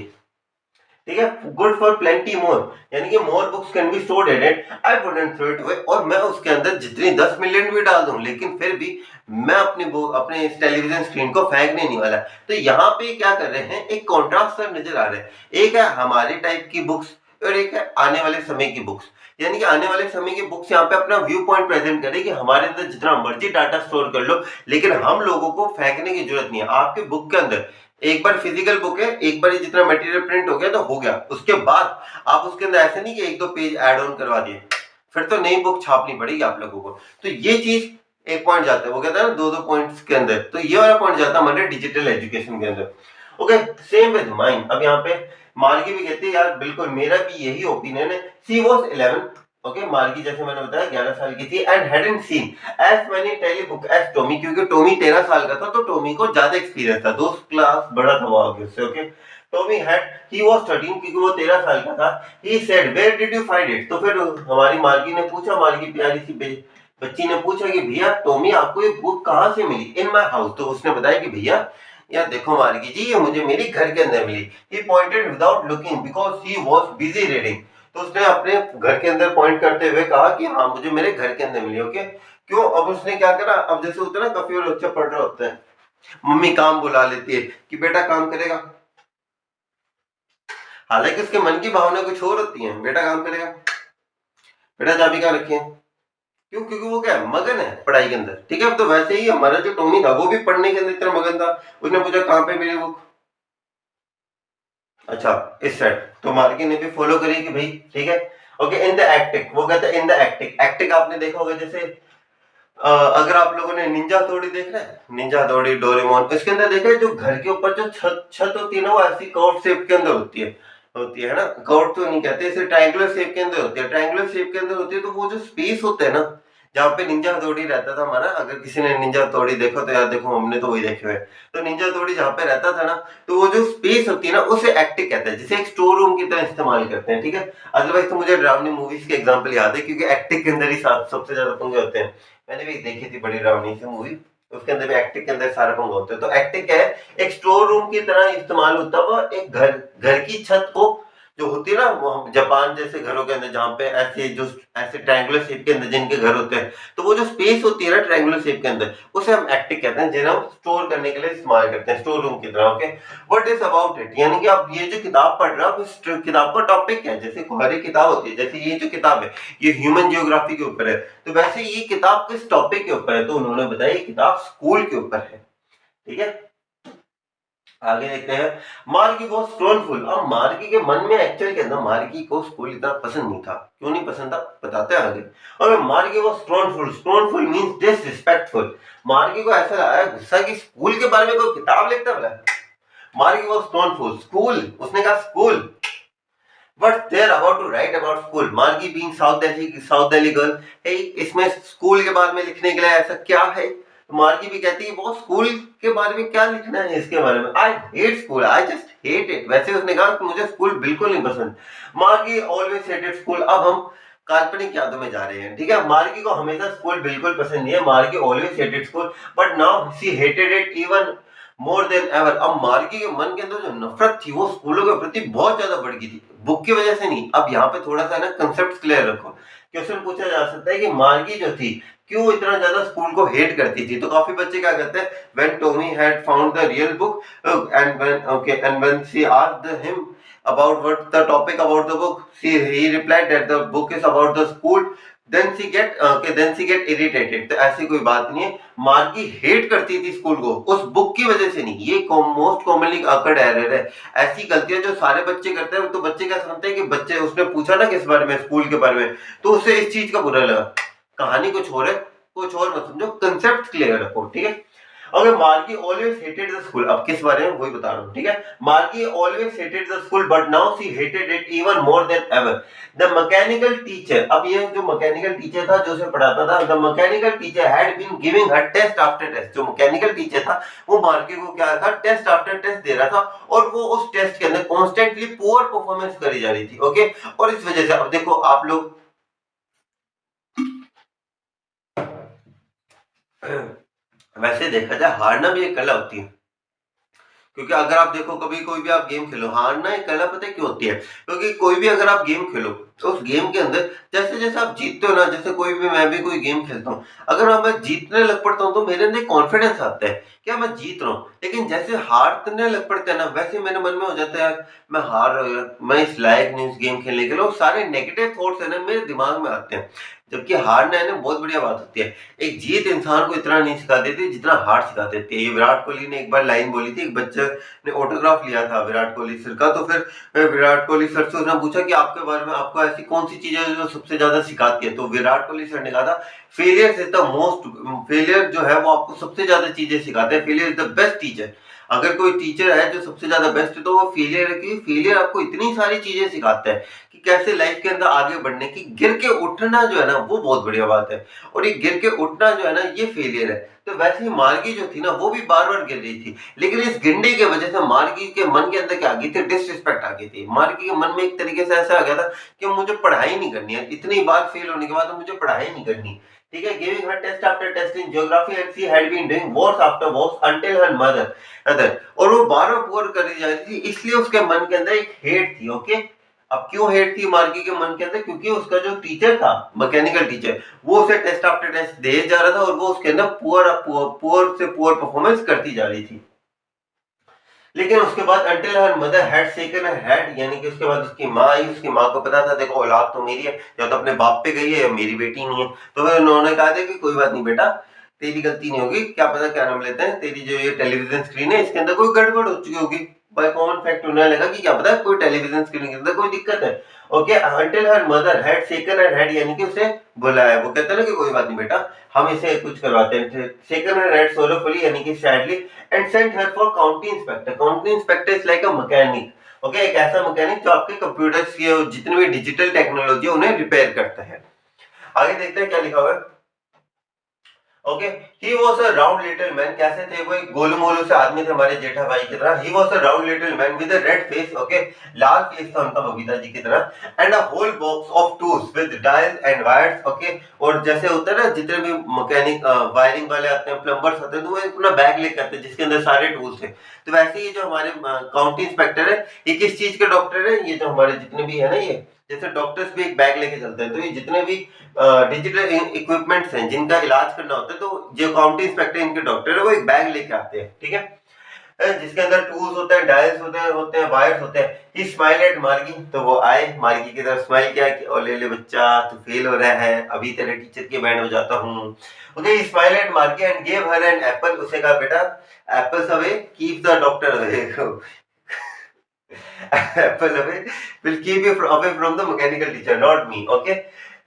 ठीक है। गुड फॉर प्लेंटी मोर, यानी कि more books can be stored in it, I wouldn't throw it away, और मैं उसके अंदर जितनी 10 मिलियन भी डाल दूं, लेकिन फिर भी मैं अपने इस टेलीविजन स्क्रीन को फेंकने नहीं वाला। तो यहाँ पे क्या कर रहे हैं, एक कॉन्ट्रास्ट सा नजर आ रहा है, एक है हमारे टाइप की बुक्स और एक है आने वाले समय की बुक्स। यानी कि आने वाले समय की बुक्स यहाँ पे अपना व्यू पॉइंट प्रेजेंट करे कि हमारे अंदर जितना मर्जी डाटा स्टोर कर लो, लेकिन हम लोगों को फेंकने की जरूरत नहीं है। आपके बुक के अंदर एक बार फिजिकल बुक है, एक बार जितना मटेरियल प्रिंट हो गया तो हो गया, उसके बाद आप उसके अंदर ऐसे नहीं कि 1-2 पेज ऐड ऑन करवा दिए, फिर तो नई बुक छापनी पड़ेगी आप लोगों को। तो ये चीज एक पॉइंट जाता है, वो कहता है ना 2-2 पॉइंट्स के अंदर, तो ये वाला पॉइंट जाता है हमारे डिजिटल एजुकेशन के अंदर। Okay, same with mine. अब यहाँ पे मार्गी भी कहती है यार बिल्कुल मेरा भी यही ओपिनियन है। सी वाज 11, ओके, मार्गी जैसे मैंने बताया 11 साल की थी and hadn't seen as many telly book as Tommy, क्योंकि टॉमी 13 साल का था तो टॉमी को ज्यादा एक्सपीरियंस था, 2 क्लास बड़ा था वो आगे उससे। Okay, Tommy had he was 13, क्योंकि वो 13 साल का था। He said where did you find it, तो फिर हमारी मार्गी ने पूछा, मार्गी प्यारी सी बच्ची ने पूछा कि भैया टॉमी आपको ये बुक कहाँ से मिली, इन माय हाउस। तो उसने बताया कि भैया यार देखो मार्गी जी, ये मुझे मेरी घर के अंदर मिली। He pointed without looking because he was busy reading, तो उसने अपने घर के अंदर पॉइंट करते हुए कहा कि हाँ मुझे मेरे घर के अंदर मिली। ओके, क्यों, अब उसने क्या करा, अब जैसे होता है ना काफी बच्चे पढ़ रहे होते हैं, मम्मी काम बुला लेती है कि बेटा काम करेगा, हालांकि उसके मन की भावना कुछ और होती है, बेटा काम करेगा, बेटा चाबी कहाँ रखी है, क्यों, क्योंकि वो क्या है, मगन है पढ़ाई के अंदर, ठीक है। अब तो वैसे ही हमारा जो टोनी था वो भी पढ़ने के अंदर इतना मगन था, उसने पूछा कहाँ पे मेरी बुक, अच्छा इस साइड, तो मार्गी ने भी फॉलो करी कि भाई ठीक है। ओके, इन द एक्टिक, वो कहता है इन द एक्टिक, एक्टिक आपने देखा होगा, जैसे अगर आप लोगों ने निंजा हथौड़ी देखा है, निंजा हथौड़ी डोरेमोन, इसके अंदर देखा है जो घर के ऊपर जो छत छत होती है ना, वो ऐसी कर्व शेप के अंदर होती है ना, कर्व तो नहीं कहते, इसे ट्रायंगुलर शेप के अंदर होती है, ट्रायंगुलर शेप के अंदर होती है, तो वो जो स्पेस होता है ना जहाँ पे निंजा हथौड़ी रहता था हमारा, अगर किसी ने निंजा हथौड़ी देखो तो यार देखो हमने तो वही देखे हुए, तो निंजा हथौड़ी जहाँ पे रहता था ना, तो वो जो स्पेस होती है ना उसे एक्टिक कहते हैं, जिसे एक स्टोर रूम की तरह इस्तेमाल करते हैं, ठीक है। अदरवाइज तो मुझे डरावनी मूवीज के एग्जांपल याद है, क्योंकि एक्टिक के अंदर ही सबसे ज्यादा पंगे होते हैं। मैंने भी देखी थी बड़ी डरावनी सी मूवी, उसके अंदर भी एक्टिक के अंदर सारे पंगे होते हैं। तो एक्टिक है एक स्टोर रूम की तरह इस्तेमाल होता हुआ एक घर की छत को, जो होती है ना वो जापान जैसे घरों के अंदर जहाँ पे ऐसे ट्रायंगुलर शेप के अंदर जिनके घर होते हैं, तो वो जो स्पेस होती है ना ट्रायंगुलर शेप के अंदर, उसे हम एक्टिक कहते हैं, जिन्हें हम स्टोर करने के लिए इस्तेमाल करते हैं, स्टोर रूम की तरह। Okay, what is about it, यानी कि आप ये जो किताब पढ़ रहे हो, आप इस किताब का टॉपिक क्या है, जैसे हर एक किताब होती है, जैसे ये जो किताब है ये ह्यूमन जियोग्राफी के ऊपर है, तो वैसे ये किताब किस टॉपिक के ऊपर है, तो उन्होंने बताया ये किताब स्कूल के ऊपर है, ठीक है। आगे देखते हैं, मार्गी को स्टोनफुल। अब मार्गी के मन में एक्चुअली के अंदर मार्गी को स्कूल इतना पसंद नहीं था, क्यों नहीं पसंद था बताते हैं आगे। और मार्गी वो स्टोनफुल, स्टोनफुल मींस डिसरिस्पेक्टफुल, मार्गी को ऐसा आया गुस्सा कि स्कूल के बारे में कोई किताब लिखता है। मार्गी वो स्टोनफुल, स्कूल, उसने कहा school, What they're about to write about school. मार्गी being south Delhi girl, hey, इसमें स्कूल के बारे में लिखने के लिए ऐसा क्या है। तो मार्गी भी कहती है वो स्कूल के बारे में क्या लिखना है इसके बारे में, I hate school, I just hate it. वैसे उसने कहा कि मुझे स्कूल बिल्कुल नहीं पसंद। मार्गी ऑलवेज हेटेड स्कूल। अब हम काल्पनिक यादों में जा रहे हैं, ठीक है। मार्गी को हमेशा स्कूल बिल्कुल पसंद नहीं है, मार्गी always hated school, but now she hated it even more than ever. अब मार्गी के मन के अंदर जो नफरत थी वो स्कूलों के प्रति बहुत ज्यादा बढ़ गई थी, बुक की वजह से नहीं। अब यहाँ पे थोड़ा सा ना कंसेप्ट क्लियर रखो। क्वेश्चन पूछा जा सकता है कि मार्गी जो थी क्यों इतना ज्यादा स्कूल को हेट करती थी, तो काफी बच्चे क्या करते हैं, when Tommy had found the real book and when she asked him about what the topic about the book, he replied that the book is about the school then she get irritated. तो ऐसी कोई बात नहीं है, मार्गी हेट करती थी स्कूल को उस बुक की वजह से नहीं, ये मोस्ट कॉमनली अकर्ड एरर है। ऐसी गलतियां जो सारे बच्चे करते हैं, तो बच्चे क्या समझते हैं कि बच्चे, उसने पूछा ना किस बारे में, स्कूल के बारे में, तो उसे इस चीज का बुरा लगा। कहानी कुछ और है, कुछ और मत समझो, कंसेप्ट क्लियर रखो, ठीक है। अगर मार्गी ऑलवेज हेटेड द स्कूल, अब किस बारे में वही बता रहा हूँ, ठीक है। मार्गी always hated the school but now she hated it even more than ever. The mechanical teacher, अब ये जो मैकेनिकल टीचर था जो उसे पढ़ाता था, the mechanical teacher had been giving her test after test. जो मैकेनिकल टीचर था वो मार्गी को क्या था, टेस्ट आफ्टर टेस्ट दे रहा था, और वो उस टेस्ट के अंदर कॉन्स्टेंटली पुअर परफॉर्मेंस करी जा रही थी, ओके। और इस वजह से अब देखो आप लोग वैसे देखा जाए हारना भी एक कला होती है, क्योंकि अगर आप देखो कभी कोई भी आप गेम खेलो, हारना एक कला पता है क्यों होती है, क्योंकि कोई भी अगर आप गेम खेलो तो उस गेम के अंदर जैसे जैसे आप जीतते हो ना, जैसे कोई भी, मैं भी कोई गेम खेलता हूँ, अगर मैं जीतने लग पड़ता हूँ तो मेरे अंदर कॉन्फिडेंस आता है क्या मैं जीत रहा हूँ। लेकिन जैसे हारने लग पड़ते हैं ना, वैसे मेरे मन में हो जाता है यार मैं हार रहा हूँ, यार मैं इस लायक नहीं इस गेम खेलने के लिए, सारे नेगेटिव थॉट्स है ना मेरे दिमाग में आते हैं। जबकि हारना है ना बहुत बढ़िया बात होती है, एक जीत इंसान को इतना नहीं सिखा देती जितना हार सिखा देती है। ये विराट कोहली ने एक बार लाइन बोली थी, एक बच्चे ने ऑटोग्राफ लिया था विराट कोहली सर का, तो फिर विराट कोहली सर से उसने पूछा कि आपके बारे में आपको ऐसी कौन सी चीज है जो सबसे ज्यादा सिखाती है, तो विराट कोहली सर ने कहा था failure is the most, failure जो है वो आपको सबसे ज्यादा चीजें सिखाता है, failure is the best teacher. अगर कोई टीचर है जो सबसे ज्यादा बेस्ट है तो वो फेलियर है, कि फेलियर आपको इतनी सारी चीजें सिखाता है कि कैसे लाइफ के अंदर आगे बढ़ने की, गिर के उठना जो है ना वो बहुत बढ़िया बात है, और ये गिर के उठना जो है ना ये फेलियर है। तो वैसे ही मार्गी जो थी ना वो भी बार बार गिर रही थी, लेकिन इस गिरने की वजह से मार्गी के मन के अंदर क्या आ गई थी, डिसरिस्पेक्ट आ गई थी। मार्गी के मन में एक तरीके से ऐसा आ गया था कि मुझे पढ़ाई नहीं करनी है, इतनी बार फेल होने के बाद मुझे पढ़ाई नहीं करनी, ठीक है। Giving her test after test in geography and she had been doing worse after worse until her mother other, और वो बार बार पुअर करी जा रही थी, इसलिए उसके मन के अंदर एक हेट थी, ओके। अब क्यों हेट थी मार्गी के मन के अंदर, क्योंकि उसका जो टीचर था मैकेनिकल टीचर, वो उसे टेस्ट आफ्टर टेस्ट दे जा रहा था, और वो उसके अंदर पुअर से पुअर परफॉर्मेंस करती जा रही थी। लेकिन उसके बाद until her mother had shaken her head, यानी कि उसके बाद उसकी माँ आई, उसकी माँ को पता था देखो औलाद तो मेरी है, या तो अपने बाप पे गई है या मेरी बेटी नहीं है, तो फिर उन्होंने कहा था कि कोई बात नहीं बेटा, तेरी गलती नहीं होगी, क्या पता क्या नाम लेते हैं, तेरी जो ये टेलीविजन स्क्रीन है इसके अंदर कोई गड़बड़ हो चुकी होगी। बाय कॉमन फैक्ट उन्हें लगा कि क्या पता कोई टेलीविजन स्क्रीन के अंदर कोई दिक्कत है, okay. Until her mother had shaken her head, यानी कि उसे बुलाया, वो कहते हैं ना कि कोई बात नहीं बेटा हम इसे कुछ करवाते हैं, शेकन हर हेड सोरोफुली यानी कि sadly, and sent her for county inspector. County inspector is like a mechanic, okay, एक ऐसा मैकेनिक जो आपके कंप्यूटर्स की जितनी भी डिजिटल टेक्नोलॉजी है उन्हें रिपेयर करता है। आगे देखते हैं क्या लिखा हुआ है, okay. He was a round little man, कैसे थे वो, एक गोलू मोलू से आदमी थे हमारे जेठा भाई की तरह। He was a round little man with a red face, okay, लाल फेस था उनका बबीता जी की तरह, and a whole box of tools with dials and wires, okay. और जैसे होता है ना जितने भी मैकेनिक वायरिंग वाले आते हैं, प्लम्बर्स आते हैं, तो वो अपना बैग लेकर आते हैं जिसके अंदर सारे टूल्स हैं। तो वैसे ही जो हमारे काउंटी इंस्पेक्टर है, ये किस चीज के डॉक्टर है, ये जो हमारे जितने भी है ना, ये जैसे डॉक्टर्स भी एक बैग लेके चलते हैं, तो ये जितने भी डिजिटल इक्विपमेंट्स हैं जिनका इलाज करना होता है, तो जो काउंटी इंस्पेक्टर इनके डॉक्टर है वो एक बैग लेके आते हैं, ठीक है, जिसके अंदर टूल्स होते हैं, डायल्स होते हैं वायर्स होते हैं। ही स्माइल एट मार्गी, तो वो आए मार्गी की तरफ स्माइल किया कि ओ ले ले बच्चा तू फेल हो रहा है, अभी तेरे टीचर के बैंड बजाता हूँ, okay. He smile at Margie and gave her an apple, उसे कहा बेटा apples away keep the doctor away, apple away will keep you away from the mechanical teacher, not me, okay.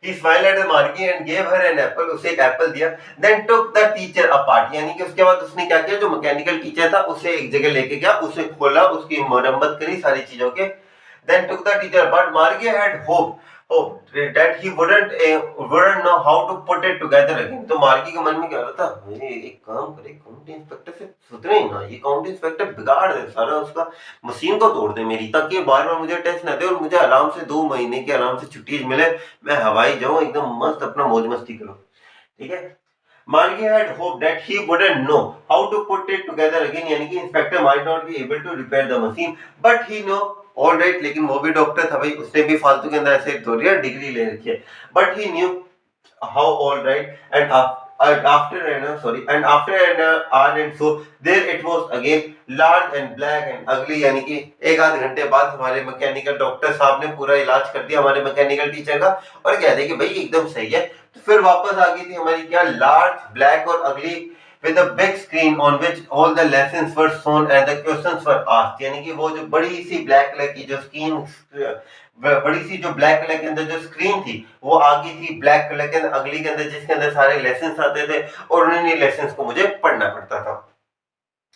He smiled at the Margie and gave her an apple, उसे एक एप्पल दिया, then took the teacher apart, यानी कि उसके बाद उसने क्या किया, जो मैकेनिकल टीचर था उसे एक जगह लेके गया, उसे खोला, उसकी मरम्मत करी सारी चीजों के, then took the teacher apart. Margie had hope that he wouldn't know how to put it together again. तो मार्गी के मन में क्या रहा था, ये एक काम करे काउंटी इंस्पेक्टर से सुधरे ही ना, ये काउंटी इंस्पेक्टर बिगाड़ दे सारा, उसका मशीन को तोड़ दे मेरी, ताकि बार बार मुझे टेस्ट ना दे और मुझे आराम से 2 महीने की आराम से छुट्टी मिले, मैं हवाई जाऊं एकदम मस्त अपना मौज मस्ती करूं, ठीक है। Margie had hoped that he wouldn't know how to put it together again, यानी कि inspector might not be able to repair the machine, but he know all right, लेकिन वो भी डॉक्टर था भाई, उसने भी फालतू के अंदर ऐसे थोड़ी डिग्री ले रखी है, but he knew how all right and and after an hour and so there it was again large and black and ugly, यानी कि एक आध घंटे बाद हमारे मैकेनिकल डॉक्टर साहब ने पूरा इलाज कर दिया हमारे मैकेनिकल टीचर का और कह दिया कि भाई एकदम सही है। तो फिर वापस आ गई थी हमारी क्या लार्ज ब्लैक और अगली with a big screen on which all the lessons were shown and the questions were asked, यानी कि वो जो बड़ी सी ब्लैक कलर की जो स्क्रीन, बड़ी सी जो ब्लैक कलर के अंदर जो स्क्रीन थी वो आ गई थी ब्लैक कलर के अंदर अगली के अंदर जिसके अंदर सारे लेसन्स आते थे और उन्हीं लेसन्स को मुझे पढ़ना पड़ता था।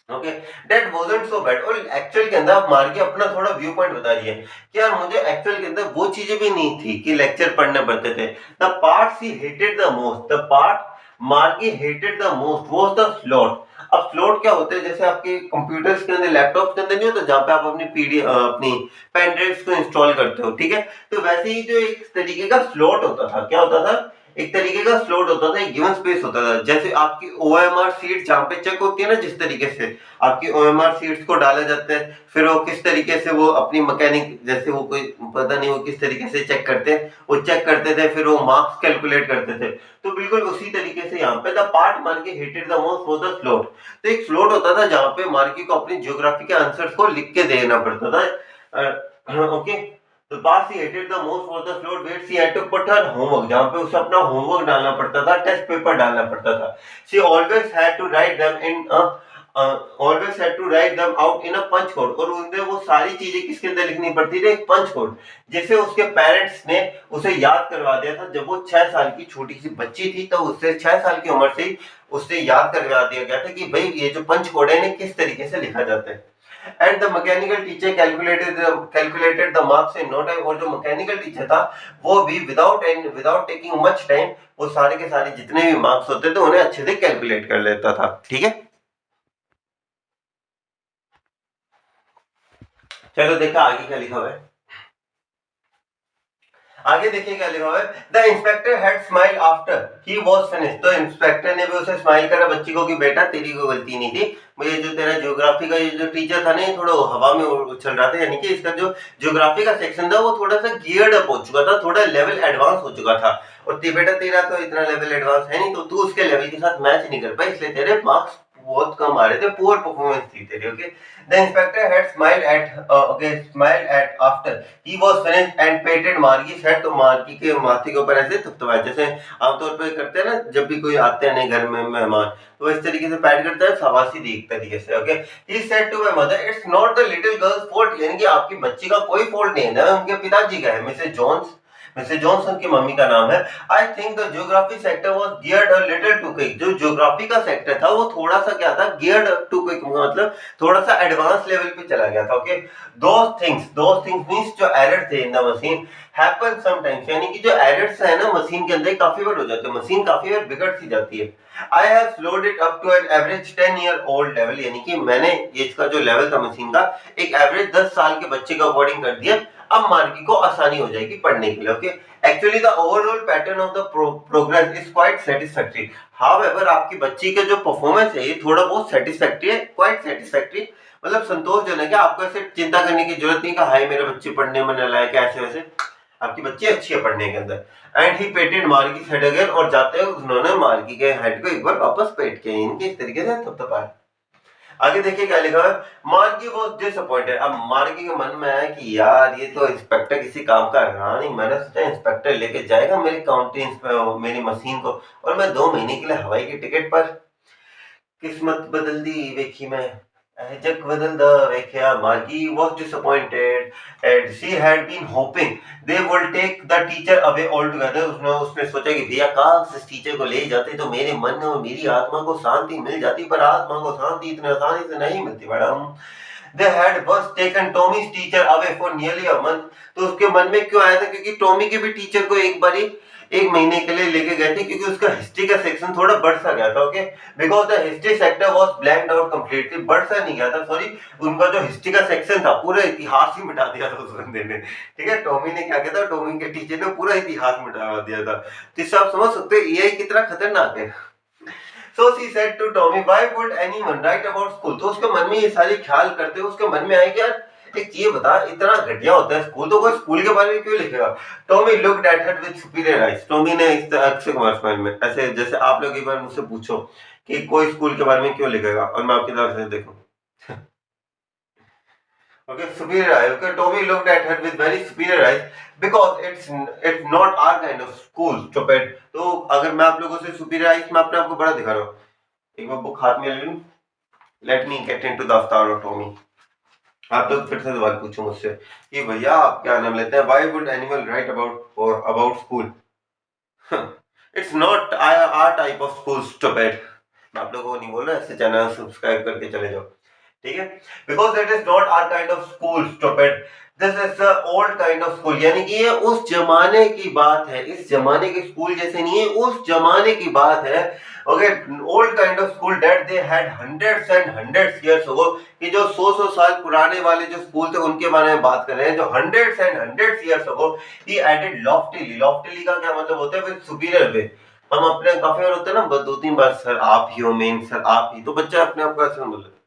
Okay, that wasn't so bad. और एक्चुअल के अंदर मार्गी अपना थोड़ा व्यू पॉइंट बता रही है कि यार मुझे एक्चुअल के अंदर वो चीजें भी नहीं थी कि लेक्चर पढ़ने पड़ते थे। The part she hated the most, the part Margie hated the most was the slot. अब स्लॉट क्या होते हैं, जैसे आपके कंप्यूटर्स के अंदर लैपटॉप के अंदर नहीं होता जहाँ पे आप अपनी अपनी पेन ड्राइव्स को इंस्टॉल करते हो, ठीक है, तो वैसे ही जो एक तरीके का स्लॉट होता था, क्या होता था, एक तरीके का स्लॉट होता था, एक गिवन स्पेस होता था। जैसे आपकी ओएमआर सीट जहाँ पे चेक होती है ना, जिस तरीके से आपकी ओएमआर सीट्स को डाला जाता है, फिर वो किस तरीके से वो अपनी मैकेनिक, जैसे वो कोई पता नहीं वो किस तरीके से चेक करते हैं, वो चेक करते थे, फिर वो मार्क्स कैलकुलेट करते थे। तो बिल्कुल उसी तरीके से यहाँ पे the part marquee hated the most was the slot. तो एक स्लॉट होता था जहाँ पे मार्की को अपनी ज्योग्राफी के आंसर्स को लिख के देना पड़ता था। ओके, तो पास ही hated the most was the slot where she had to put her homework, जहाँ पे उसे अपना होमवर्क डालना पड़ता था, टेस्ट पेपर डालना पड़ता था। She always had to write them in a always had to write them out in a punch code, और उन्हें वो सारी चीजें किसके अंदर लिखनी पड़ती थी, एक पंच कोड, जिसे उसके पेरेंट्स ने उसे याद करवा दिया था। जब वो 6 साल की छोटी सी बच्ची थी तो उससे 6 साल की उम्र से ही उससे याद करवा दिया गया था कि भाई ये जो पंच कोड है इन्हें किस तरीके से लिखा जाता है। And the mechanical teacher calculated the marks in no time, और जो मैकेनिकल टीचर था वो भी विदाउट टेकिंग मच टाइम वो सारे के सारे जितने भी मार्क्स होते थे उन्हें अच्छे से कैलकुलेट कर लेता था। ठीक है, चलो देखा आगे क्या लिखा हुआ है। आगे देखिए क्या लिखा हुआ है, the inspector had smile after he was finished. तो इंस्पेक्टर ने भी उसे स्माइल करा बच्ची को कि बेटा तेरी कोई गलती नहीं थी, मुझे जो तेरा ज्योग्राफी का ये जो टीचर था ना ये थोड़ा हवा में उछल रहा था, यानी कि इसका जो ज्योग्राफी का सेक्शन था वो थोड़ा सा गियर्ड अप हो चुका था, थोड़ा लेवल एडवांस हो चुका था, और बेटा तेरा तो इतना लेवल एडवांस है नहीं, तो तू उसके लेवल के साथ मैच नहीं कर पाई, इसलिए तेरे मार्क्स बहुत कम आ रहे थे, पुअर परफॉर्मेंस थी तेरी। Okay, the inspector had smiled at after he was finished and patted Margie's head. तो मार्गी के माथे के ऊपर ऐसे थपथपाया, जैसे आमतौर पर करते हैं ना जब भी कोई आते हैं नए घर में मेहमान, तो इस तरीके से पैट करता है, शाबाशी दी एक तरीके से। Okay, he said to my mother it's not the little girl's fault, यानी कि आपकी बच्ची का कोई फॉल्ट नहीं है ना, उनके पिताजी का है, मिसेस जॉनसन की मम्मी का नाम है। I think the geography sector was geared a little too quick. जो ज्योग्राफी का सेक्टर था वो थोड़ा सा क्या था, गियर्ड टू क्विक, मतलब थोड़ा सा एडवांस लेवल पे चला गया था। ओके, दोस थिंग्स मींस जो एरर थे in the machine happen sometimes, यानी कि जो एरर्स है ना मशीन के अंदर काफी बार हो जाते हैं, मशीन काफी बार बिगड़ सी जाती है। I have slowed it up to an average 10 year old level, यानी कि मैंने इसका जो लेवल था मशीन का एक एवरेज 10 साल के बच्चे के अकॉर्डिंग कर दिया। अब मार्गी को आसानी हो जाएगी पढ़ने के लिए। Okay, actually the overall pattern of the progress is quite satisfactory. However आपकी बच्ची का जो परफॉर्मेंस है ये थोड़ा बहुत सेटिस्फैक्टरी है, क्वाइट सेटिस्फैक्टरी, मतलब संतोषजनक है। आपको ऐसे चिंता करने की जरूरत नहीं कि हाय मेरे बच्चे पढ़ने में नालायक है, ऐसे वैसे आपकी बच्ची अच्छी है पढ़ने के अंदर। एंड ही पेटेड मार्गी हेड अगेन, और जाते हुए उन्होंने मार्गी के हेड को एक बार वापस पेट किया, इनके इस तरीके से थपथपाया। आगे देखिए क्या लिखा है, मार्गी वाज डिसअपॉइंटेड। अब मार्गी के मन में आया कि यार ये तो इंस्पेक्टर किसी काम का रहा नहीं, मैंने सोचा इंस्पेक्टर लेके जाएगा मेरी काउंटिंग पे मेरी मशीन को, और मैं 2 महीने के लिए हवाई की टिकट पर। किस्मत बदल दी वेखी मैं, जग बदल दा वेख्या। मार्गी was disappointed and she had been hoping they would take the teacher away altogether। उसने सोचा कि भैया काश इस टीचर को ले जाते तो मेरे मन और मेरी आत्मा को शांति मिल जाती, पर आत्मा को शांति इतनी आसानी से नहीं मिलती madam. They had once taken Tommy's teacher away for nearly a month। तो उसके मन में क्यों आया था, क्योंकि टॉमी के भी टीचर को एक बारी 1 महीने के लिए लेके गए थे, क्योंकि उसका हिस्ट्री का सेक्शन थोड़ा बढ़ सा गया था। Okay, because the history sector was blanked out completely. बढ़ सा नहीं गया था, सॉरी, उनका जो हिस्ट्री का सेक्शन था पूरा इतिहास ही मिटा दिया था उस बंदे ने। ठीक है, टॉमी ने क्या किया था, टॉमी के टीचर ने पूरा इतिहास मिटा दिया था। तो इससे आप समझ सकते हैं ये कितना खतरनाक है। So she said to Tommy, why would anyone write about school? तो उसके मन में ये सारे ख्याल करते हुए उसके मन में आया कि यार एक ये बता, इतना घटिया होता है स्कूल तो कोई स्कूल के बारे में क्यों लिखेगा? Tommy looked at her with superior eyes. Tommy ने इस अक्षय कुमार स्माइल में, ऐसे जैसे आप लोग एक बार मुझसे पूछो कि कोई स्कूल के बारे में क्यों लिखेगा और मैं आपकी तरफ से देखूं। Okay, superior eye. Okay, Tommy looked at her with very superior eyes because it's not our kind of school, stupid. तो अगर मैं आप लोगों से superior eyes मैं अपने आप को बड़ा दिखा रहा हूँ। एक बार बुक हाथ में ले लूँ। Let me get into the avatar of Tommy. आप लोग फिर से सवाल पूछो मुझसे कि भैया आप क्या नाम लेते हैं? Why would anyone write about school? It's not our type of school, stupid. मैं आप लोगों को नहीं बोल रहा, ऐसे चैनल सब्सक्राइब करके चले जाओ, ठीक है? Because it is not our kind of school, stupid. This is the old kind of school, यानी कि ये उस जमाने की बात है। इस जमाने के स्कूल जैसे नहीं है, उस जमाने की बात है। Okay, old kind of school that they had hundreds and hundreds years अगो, कि जो 100 साल पुराने वाले जो स्कूल थे उनके बारे में बात कर रहे हैं, जो hundreds and hundreds years ago he added loftily. Loftily का क्या मतलब होता है? With superior way. हम अपने काफी बार होते हैं ना, 2-3 बार सर आप ही हो, मेन सर आप ही, तो बच्चा अपने आप को ऐसे बोले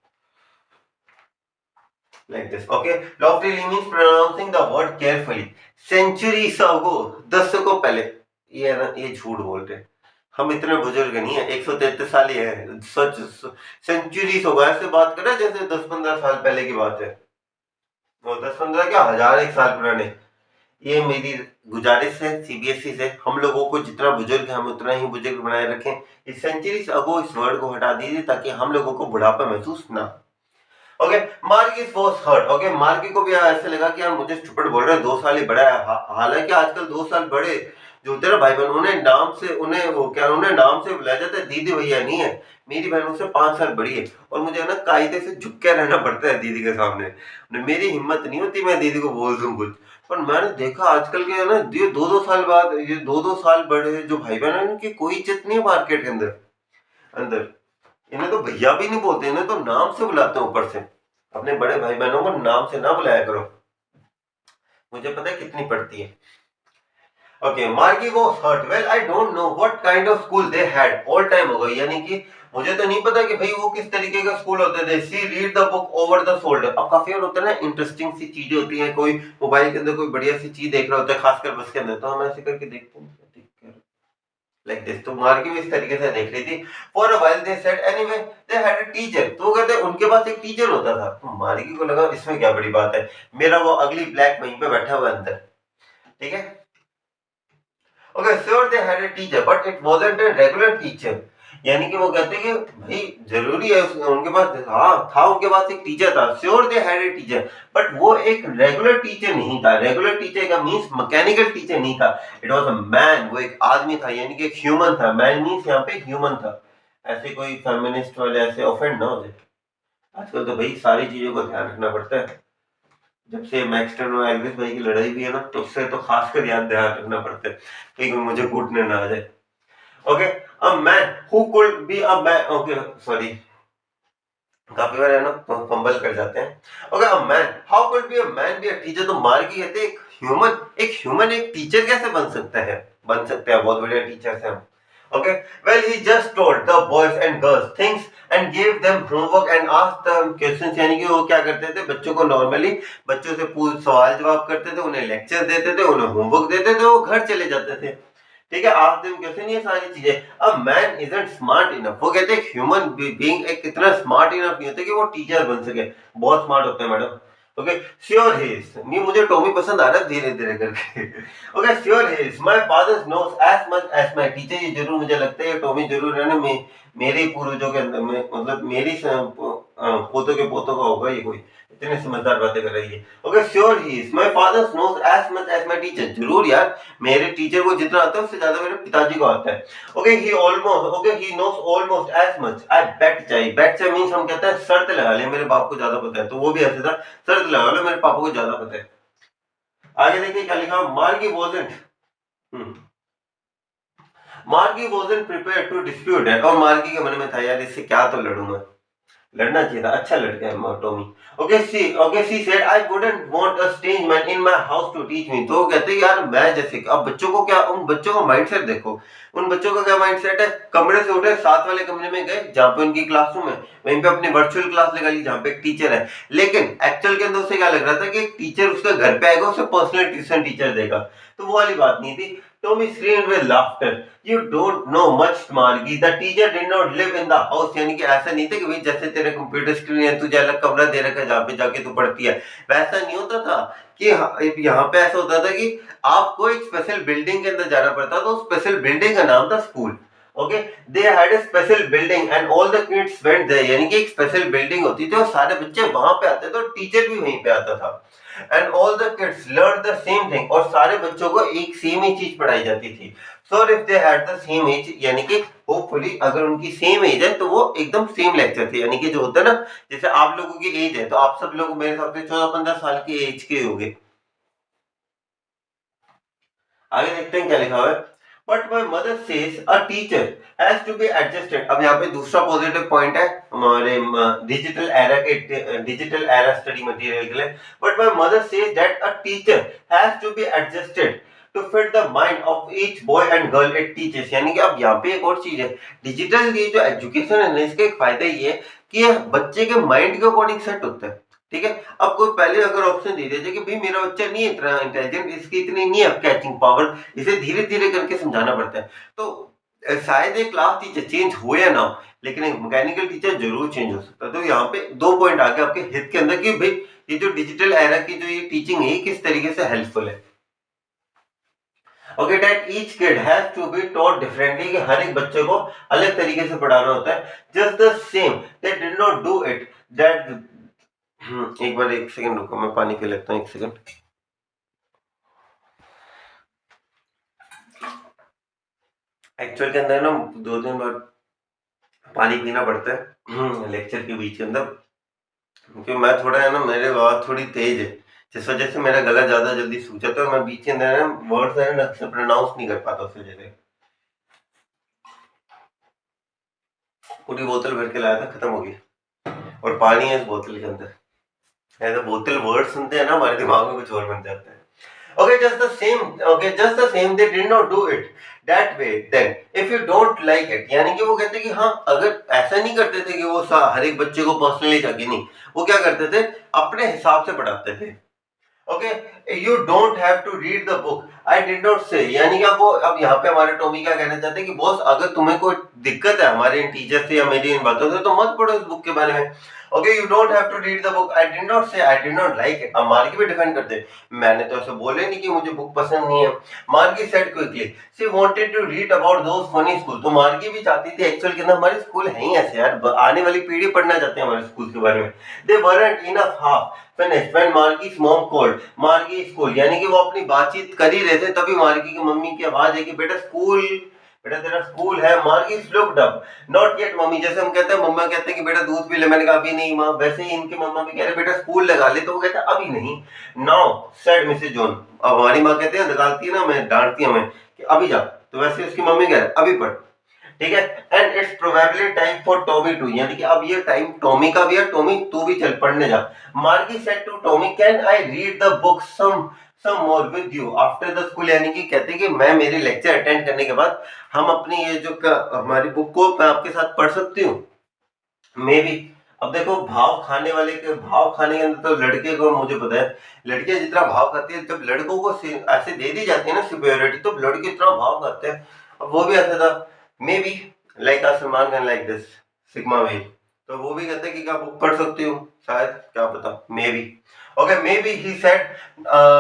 like this. Okay, loftily means pronouncing the word carefully. Centuries ago, दशकों पहले, ये ना, ये झूठ बोल रहे हैं। हम इतने बुजुर्ग नहीं है, 133 साल ही है। सच सेंचुरीज होगा, ऐसे बात कर रहे हैं जैसे 10-15 साल पहले की बात है। वो 10-15 क्या, 1001 साल पुराने। ये मेरी गुजारिश है सीबीएसई से, हम लोगों को जितना बुजुर्ग है हम उतना ही बुजुर्ग बनाए रखें। इस सेंचुरीज अगो इस वर्ड को हटा दीजिए ताकि हम लोगों को बुढ़ापा महसूस ना। Okay, Margie's was hurt. Okay, Margie को भी ऐसे लगा कि यार मुझे स्टूपिड बोल रहे हैं, 2 साल ही बड़ा है। हालांकि आजकल 2 साल बड़े जो होते हैं ना भाई बहन, उन्हें नाम से बुलाया जाता है, दीदी भैया नहीं है। मेरी बहन मुझसे 5 साल बड़ी है और मुझे है ना कायदे से झुक के रहना पड़ता है दीदी के सामने। मेरी हिम्मत नहीं होती मैं दीदी को बोल दूं कुछ। पर मैंने देखा आजकल के है ना, ये 2-2 साल बाद, ये 2-2 साल बड़े जो भाई बहन है, इनकी कोई इज्जत नहीं है मार्केट के अंदर अंदर। इन्हें तो भैया भी नहीं बोलते, इन्हें तो नाम से बुलाते हैं। ऊपर से अपने बड़े भाई बहनों को नाम से ना बुलाया करो, मुझे पता है कितनी पड़ती है। Okay, Margie was hurt. Well I don't know what kind of school they had. All time हो गई, यानी कि मुझे तो नहीं पता कि भाई वो किस तरीके का स्कूल होते थे। She read the book over the shoulder. अब काफी और होता है ना, इंटरेस्टिंग सी चीजें होती हैं, कोई मोबाइल के अंदर कोई बढ़िया सी चीज देख रहा होता है, खासकर बस के अंदर, तो हम ऐसे करके देखते हैं लाइक दिस। तो मार्गी भी इस तरीके से देख रही थी। For a while they said anyway they had a teacher. तो वो कहते हैं उनके पास एक टीचर होता था। तो मार्गी को लगा इसमें क्या बड़ी बात है, मेरा वो अगली ब्लैक वहीं पे बैठा हुआ अंदर, ठीक है। Okay, sure they had a teacher but it wasn't a regular teacher. यानी कि वो कहते हैं कि भाई जरूरी है उनके पास, हाँ था उनके पास एक टीचर था। Sure they had a teacher but वो एक रेगुलर टीचर नहीं था। रेगुलर टीचर का मींस मैकेनिकल टीचर नहीं था। इट वाज अ मैन, वो एक आदमी था, यानी कि एक ह्यूमन था। मैन मींस यहाँ पे ह्यूमन था। ऐसे कोई फेमिनिस्ट वाले ऐसे ऑफेंड ना हो जाए। आजकल तो भाई सारी चीजों का ध्यान रखना पड़ता है। जब से मैक्सटन और एल्विस भाई की लड़ाई भी है ना, तो उससे तो खासकर याद ध्यान रखना पड़ता है कि मुझे कूटने ना आ जाए। Okay, a man who could be a man. Okay sorry, काफी बार है ना फंबल कर जाते हैं। Okay, a man how could be a man be a teacher. तो मार्गी कहते हैं एक ह्यूमन एक टीचर कैसे बन सकता है? बन सकते हैं, बहुत बढ़िया टीचर्स हैं हम। Okay, well he just told the boys and girls things and gave them homework and asked them questions। यानी कि वो क्या करते थे, बच्चों को नॉर्मली बच्चों से पूछ सवाल जवाब करते थे, उन्हें लेक्चर देते थे, उन्हें होमवर्क देते थे, वो घर चले जाते थे, ठीक है। आस्क देम क्वेश्चन, ये सारी चीजें। अब मैन इजंट स्मार्ट इनफ। वो कहते हैं ह्यूमन बीइंग एक इतना स्मार्ट इनफ नहीं होते कि वो टीचर बन सके। बहुत स्मार्ट होते हैं madam. Okay, sure he is. नहीं, मुझे टॉमी पसंद आ रहा है धीरे धीरे करके। Okay, sure he is my father knows as much as my teacher. ये जरूर मुझे लगता है टॉमी जरूर है ना मेरे पूर्वजों के अंदर में, मतलब मेरी पोतों के पोतों का होगा ये कोई, इतने समझदार बातें कर रही है। Okay, sure he is my father knows as much as my teacher. जरूर यार, मेरे टीचर को जितना आता है उससे ज्यादा मेरे पिताजी को आता है। Okay, he knows almost as much. I bet चाहिए, बेट चाहिए मींस हम कहते हैं शर्त लगा ले, मेरे बाप को ज्यादा पता है। तो वो भी ऐसे था, शर्त लगा लो मेरे पापा को ज्यादा पता है। आगे देखिए क्या लिखा, Margie wasn't prepared to dispute that. और मार्गी के मन में था यार इससे क्या तो लड़ूंगा, लड़ना चाहिए था, अच्छा लड़का है Tommy. Okay she said I wouldn't want a strange man in my house to teach me. तो वो कहते हैं यार मैं जैसे, अब बच्चों को क्या, उन बच्चों का माइंडसेट देखो, उन बच्चों का क्या माइंडसेट है, कमरे से उठे साथ वाले कमरे में गए जहाँ पे उनकी क्लासरूम है, वहीं पे अपनी वर्चुअल क्लास लगा ली जहाँ पे एक टीचर है। लेकिन एक्चुअल के अंदर उसे क्या लग रहा था कि एक टीचर उसके घर पे आएगा, उसे पर्सनल ट्यूशन टीचर देगा, तो वो वाली बात नहीं थी। Tommy screamed with laughter, you don't know much Margie, the teacher did not live in the house. यानी कि ऐसा नहीं था कि भाई जैसे तेरे कंप्यूटर स्क्रीन है, तुझे अलग कमरा दे रखा है जहाँ पे जाके तू पढ़ती है, वैसा नहीं होता था। कि यहाँ पे ऐसा होता था कि आपको एक स्पेशल बिल्डिंग के अंदर जाना पड़ता, तो स्पेशल बिल्डिंग का नाम था school. Okay, they had a special building and all the kids went there. यानी कि एक स्पेशल बिल्डिंग होती थी और सारे बच्चे वहां पे आते थे और टीचर भी वहीं पे आता था। And all the kids learn the same thing, और सारे बच्चों को एक सेम ही चीज पढ़ाई जाती थी। So if they had the same age, यानी कि होपफुली अगर उनकी सेम एज है तो वो एकदम सेम लेक्चर थे। यानी कि जो होता है ना, जैसे आप लोगों की एज है तो आप सब लोग मेरे हिसाब से 14-15 साल की एज के होंगे। आगे देखते हैं क्या लिखा हुआ है। But my mother says a teacher has to be adjusted. अब यहाँ पे दूसरा पॉजिटिव पॉइंट है हमारे डिजिटल एरा स्टडी मटेरियल के लिए। But my mother says that a teacher has to be adjusted to fit the mind of each boy and girl it teachers. यानी कि अब यहाँ पे एक और चीज है, डिजिटल ये जो एजुकेशन है ना, इसका एक फायदा ये है कि ये बच्चे के माइंड के अकॉर्डिंग सेट होता है। ठीक है, अब कोई पहले अगर ऑप्शन दे देते कि भाई मेरा बच्चा नहीं है इतना इंटेलिजेंट, इसकी इतनी नहीं है कैचिंग पावर, इसे धीरे धीरे करके समझाना पड़ता है, तो शायद एक क्लास टीचर चेंज हो या ना हो, लेकिन एक मैकेनिकल टीचर जरूर चेंज हो सकता है। तो यहाँ पे दो पॉइंट आ गए आपके हित के अंदर कि भाई ये जो डिजिटल एरा की जो ये टीचिंग है किस तरीके से हेल्पफुल है। Okay, that each kid has to be taught differently, कि हर एक बच्चे को अलग तरीके से पढ़ाना होता है। Just the same they did not do it that. एक बार एक सेकंड रुको, मैं पानी पी लेता हूँ, एक सेकंड। एक्चुअल के अंदर ना 2 दिन बाद पानी पीना पड़ता है लेक्चर के बीच के अंदर, क्योंकि मैं थोड़ा है ना, मेरे आवाज थोड़ी तेज है, जिस वजह से मेरा गला ज्यादा जल्दी सूख जाता है और मैं बीच के अंदर ना वर्ड्स है ना से प्रोनाउंस नहीं कर पाता उस वजह से। पूरी बोतल भर के लाया था, खत्म हो गई, और पानी है इस बोतल के अंदर। ऐसा बोतल वर्ड सुनते हैं ना, हमारे दिमाग में कुछ और बन जाता है। Okay, just the same, they did not do it that way. Then, if you don't like it, यानी कि वो कहते हैं कि हाँ, अगर ऐसा नहीं करते थे कि वो हर एक बच्चे को पर्सनली जाके नहीं, वो क्या करते थे, अपने हिसाब से पढ़ाते थे। Okay, you don't have to read the book, I did not say. यानी कि अब यहाँ पे हमारे टॉमी क्या कहना चाहते हैं कि बॉस अगर तुम्हें कोई दिक्कत है हमारे इन टीचर से या मेरी इन बातों से, तो मत पढ़ो इस बुक के बारे में। Okay, you don't have to read the book, I did not say, I did not like it. अब मार्गी भी डिफेंड करते हैं, मैंने तो ऐसे बोले नहीं कि मुझे बुक पसंद नहीं है। Margie said quickly she wanted to read about those funny school. तो मार्गी भी चाहती थी एक्चुअल के अंदर हमारे स्कूल है ही ऐसे यार, आने वाली पीढ़ी पढ़ना चाहते हैं हमारे स्कूल के बारे में। They weren't enough half finished when Margie's mom called Margie school. यानी कि वो अपनी बातचीत कर ही रहे थे, तभी मार्गी की मम्मी की आवाज है कि बेटा स्कूल, बेटा तेरा स्कूल है। मार्गी looked up, not yet mummy. जैसे हम कहते हैं, मम्मा कहते हैं कि बेटा दूध पी ले, मैंने कहा अभी नहीं माँ, वैसे ही इनके मम्मा भी कह रहे बेटा स्कूल लगा ले, तो वो कहते हैं अभी नहीं। Now said Mrs John. अब हमारी माँ कहते हैं, निकालती है ना, मैं डांटती हमें कि अभी जा, तो वैसे उसकी मम्मी कह रहे अभी पढ़। ठीक है, and it's probably time for Tommy too, यानी कि अब ये टाइम टॉमी का भी है, टॉमी तू भी चल पढ़ने जा। Margie said to Tommy can I read the book some more with you after the school. यानी कि कहते हैं कि मैं मेरे लेक्चर अटेंड करने के बाद हम अपनी ये जो हमारी बुक को मैं आपके साथ पढ़ सकती हूँ, मे बी। अब देखो, भाव खाने वाले के भाव खाने के अंदर तो लड़के को, मुझे पता है लड़कियां जितना भाव खाती है, जब लड़कों को ऐसे दे दी जाती है ना सुपेरियोरिटी, तो लड़के इतना भाव खाते हैं। अब वो भी ऐसा था, may be like Salman Khan like this sigma wave, तो वो भी कहते हैं कि क्या बुक पढ़ सकती हूँ, शायद, क्या पता, maybe. Okay, maybe he said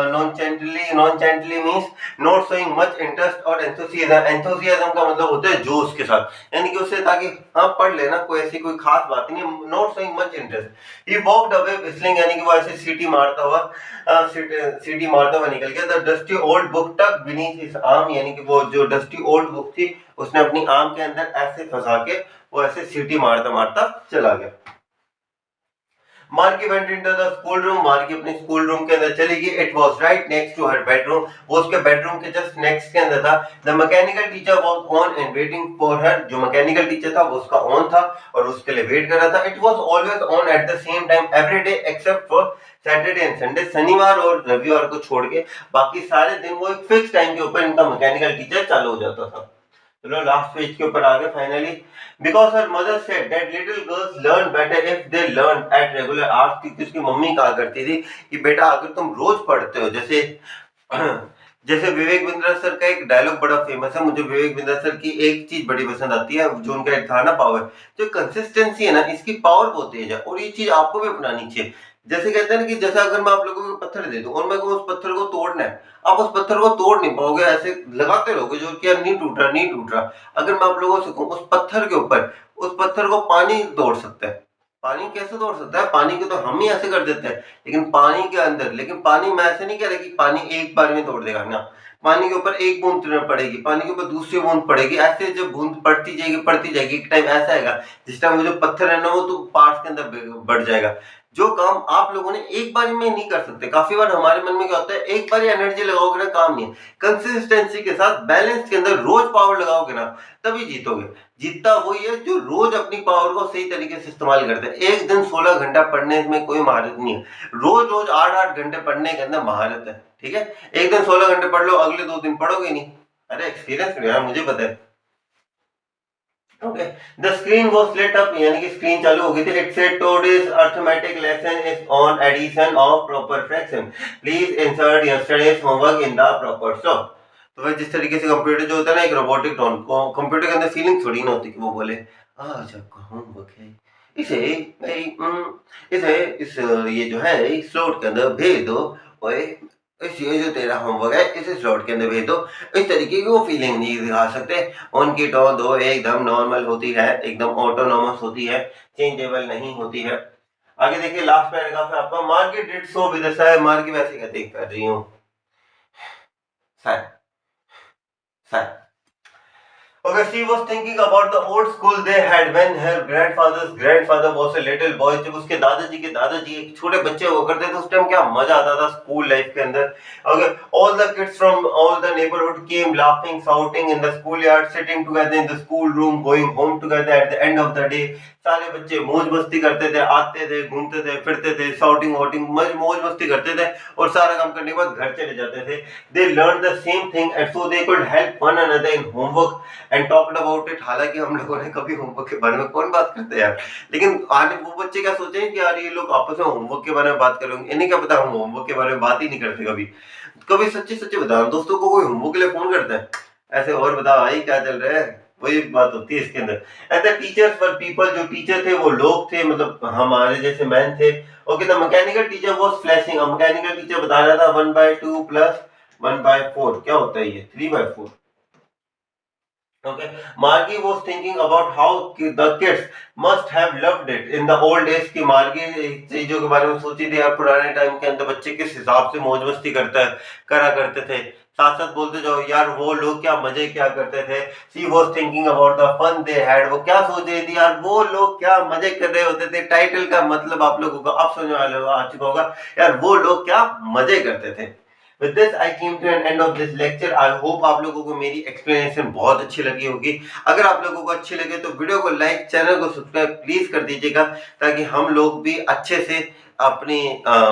nonchalantly means not showing much interest और एंथुसियाज्म। एंथुसियाज्म का मतलब होता है जोश के साथ, यानी कि उससे ताकि हाँ पढ़ लेना, कोई ऐसी कोई खास बात नहीं। Not showing much interest, he walked away whistling, यानी कि वो ऐसे सीटी मारता हुआ निकल गया। The dusty old book tuck beneath his arm, यानी कि वो जो डस्टी ओल्ड बुक थी उसने अपनी आर्म के अंदर ऐसे फंसा के वो ऐसे सीटी मारता मारता चला गया। Margie went into the school room, Margie अपने स्कूल रूम के अंदर चली गई। It was right next to her bedroom, वो उसके बेडरूम के जस्ट नेक्स्ट के अंदर था। The mechanical teacher was on and waiting for her, जो मैकेनिकल टीचर था वो उसका ऑन था और उसके लिए वेट कर रहा था। It was always on at the same time every day except for Saturday and Sunday, शनिवार और रविवार को छोड़ के बाकी सारे दिन वो एक फिक्स टाइम के ऊपर इनका मैकेनिकल टीचर चालू हो जाता था। चलो लास्ट पेज के ऊपर आ गए finally. Because her mother said that little girls learn better if they learn at regular hours, क्योंकि उसकी मम्मी कहा करती थी कि बेटा अगर तुम रोज पढ़ते हो, जैसे जैसे विवेक बिंद्रा सर का एक डायलॉग बड़ा फेमस है, मुझे विवेक बिंद्रा सर की एक चीज बड़ी पसंद आती है, जो उनका एक था ना पावर, जो कंसिस्टेंसी है ना, इसकी पावर बहुत तेज है और ये चीज आपको भी अपनानी चाहिए। जैसे कहते हैं ना कि जैसे अगर मैं आप लोगों को पत्थर दे दूं और मैं उस पत्थर को तोड़ना है, आप उस पत्थर को तोड़ नहीं पाओगे, ऐसे लगाते रहोगे जो कि यार नहीं टूट रहा नहीं टूट रहा। अगर मैं आप लोगों से कहूं उस पत्थर के ऊपर, उस पत्थर को पानी तोड़ सकता है। पानी कैसे तोड़ सकता है? पानी को तो हम ही ऐसे कर देते हैं, लेकिन पानी के अंदर, लेकिन पानी मैं ऐसे नहीं कह रहा कि पानी एक बार में तोड़ देगा ना। पानी के ऊपर एक बूंद पड़ेगी, पानी के ऊपर दूसरी बूंद पड़ेगी, ऐसे जब बूंद पड़ती जाएगी, एक टाइम ऐसा आएगा जिस टाइम वो जो पत्थर है ना वो तो पार्ट्स के अंदर बढ़ जाएगा। जो काम आप लोगों ने एक बार में नहीं कर सकते, काफी बार हमारे मन में क्या होता है, एक बार एनर्जी लगाओगे ना काम नहीं है। कंसिस्टेंसी के साथ बैलेंस के अंदर रोज पावर लगाओगे ना, तभी जीतोगे। जीतता वही है जो रोज अपनी पावर को सही तरीके से इस्तेमाल करता है। एक दिन 16 घंटा पढ़ने में कोई महारत नहीं है, रोज रोज 8-8 घंटे पढ़ने के अंदर महारत है। ठीक है, एक दिन 16 घंटे पढ़ लो, अगले 2 दिन पढ़ोगे नहीं। अरे एक्सपीरियंस में यार, मुझे पता है। Okay, the screen was lit up, यानी कि स्क्रीन चालू हो गई थी। It said today's arithmetic lesson is on addition of proper fraction, please insert yesterday's homework in the proper slot। तो भाई जिस तरीके से कंप्यूटर जो होता है ना, एक रोबोटिक टोन को, कंप्यूटर के अंदर फीलिंग थोड़ी ना होती कि वो बोले आज आपका होमवर्क है, इसे इसे इस ये जो है इस स्लॉट के अंदर भेज दो, और इस ये जो तेरा होमवर्क है इसे स्लॉट के अंदर भेज दो। इस तरीके की वो फीलिंग नहीं दिखा सकते। उनकी टोन दो एकदम नॉर्मल होती है, एकदम ऑटोनॉमस होती है, चेंजेबल नहीं होती है। आगे देखिए लास्ट पैराग्राफ है आपका, market did so with sir, market वैसे क्या देख कर रही हूँ sir sir. Okay, she was thinking about the old school they had when her grandfather's grandfather was a little boy। जब उसके दादाजी के दादाजी एक छोटे बच्चे हुआ करते थे, उस टाइम क्या मजा आता था स्कूल लाइफ के अंदर। Okay, all the kids from all the neighborhood came laughing, shouting in the schoolyard, sitting together in the school room, going home together at the end of the day। सारे बच्चे मौज मस्ती करते थे, आते थे, घूमते थे, फिरते थे, शाउटिंग वाउटिंग मौज मस्ती करते थे और सारा काम करने के बाद घर चले जाते थे। They learned the same thing and so they could help one another in homework and talked about it. हालांकि हम लोगों ने कभी होमवर्क के बारे में कौन बात करते हैं यार, लेकिन आने वो बच्चे क्या सोचे कि यार ये लोग आपस में होमवर्क के बारे में बात करेंगे, इन्हें क्या पता हम होमवर्क के बारे में बात ही नहीं करते कभी। कभी सच्ची सच्ची बताओ, दोस्तों को कोई होमवर्क के लिए फोन करता है ऐसे, और बताओ भाई क्या चल रहा है, वही बात होती है इसके अंदर। And the teachers were people, जो टीचर थे वो लोग थे, मतलब हमारे जैसे मैन थे। Okay, the mechanical teacher was flashing, mechanical teacher बता रहा था 1/2 प्लस 1/4 क्या होता है, ये 3/4। Okay, Margie was thinking about how the kids must have loved it in the old days। की मार्गी चीजों के बारे में सोची थी यार, पुराने टाइम के अंदर बच्चे किस हिसाब से मौज मस्ती करा करते थे। साथ साथ बोलते जाओ यार वो लोग क्या मजे क्या करते थे। She was thinking about the fun they had, वो क्या सोच रही थी यार, वो लोग क्या मजे कर रहे होते थे। टाइटल का मतलब आप लोगों को अब समझ आ चुका होगा यार, वो लोग क्या मजे करते थे। With this I came to an end of this lecture। I hope आप लोगों को मेरी explanation बहुत अच्छी लगी होगी। अगर आप लोगों को अच्छी लगे तो वीडियो को लाइक, चैनल को सब्सक्राइब प्लीज कर दीजिएगा, ताकि हम लोग भी अच्छे से अपनी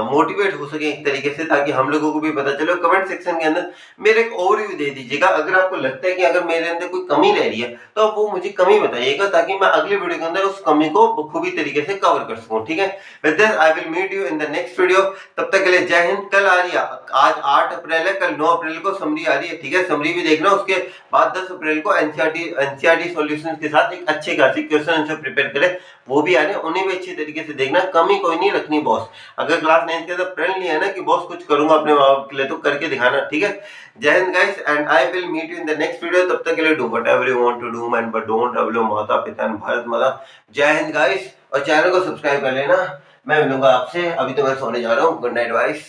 मोटिवेट हो सके एक तरीके से, ताकि हम लोगों को भी पता चले। कमेंट सेक्शन के अंदर मेरे एक ओवरव्यू दे दीजिएगा, अगर आपको लगता है कि अगर मेरे अंदर कोई कमी रह रही है तो आप वो मुझे कमी बताइएगा, ताकि मैं अगले वीडियो के अंदर उस कमी को बखूबी तरीके से कवर कर सकूं। ठीक है, with this I will meet you in the next video. तब तक के लिए जय हिंद। कल आ रही है, आज 8 अप्रैल है, कल 9 अप्रैल को समरी आ रही है। ठीक है, समरी भी देखना, उसके बाद 10 अप्रैल को एनसीईआरटी सॉल्यूशंस के साथ एक अच्छे खासी क्वेश्चन आंसर प्रिपेयर करें, वो भी आ रहे हैं, उन्हें भी अच्छी तरीके से देखना। कमी कोई नहीं रखनी बॉस। अगर क्लास 9 के अंदर प्रण लिया है ना कि बॉस कुछ करूंगा अपने माँ बाप के लिए, तो करके दिखाना। ठीक है, जय हिंद guys, and I will meet you in the next video. तब तक के लिए do whatever you want to do man, but don't trouble माता पिता एंड भारत माता। जय हिंद गाइस, और चैनल को सब्सक्राइब कर लेना। मैं मिलूंगा आपसे, अभी तो मैं सोने जा रहा हूँ। Good night guys.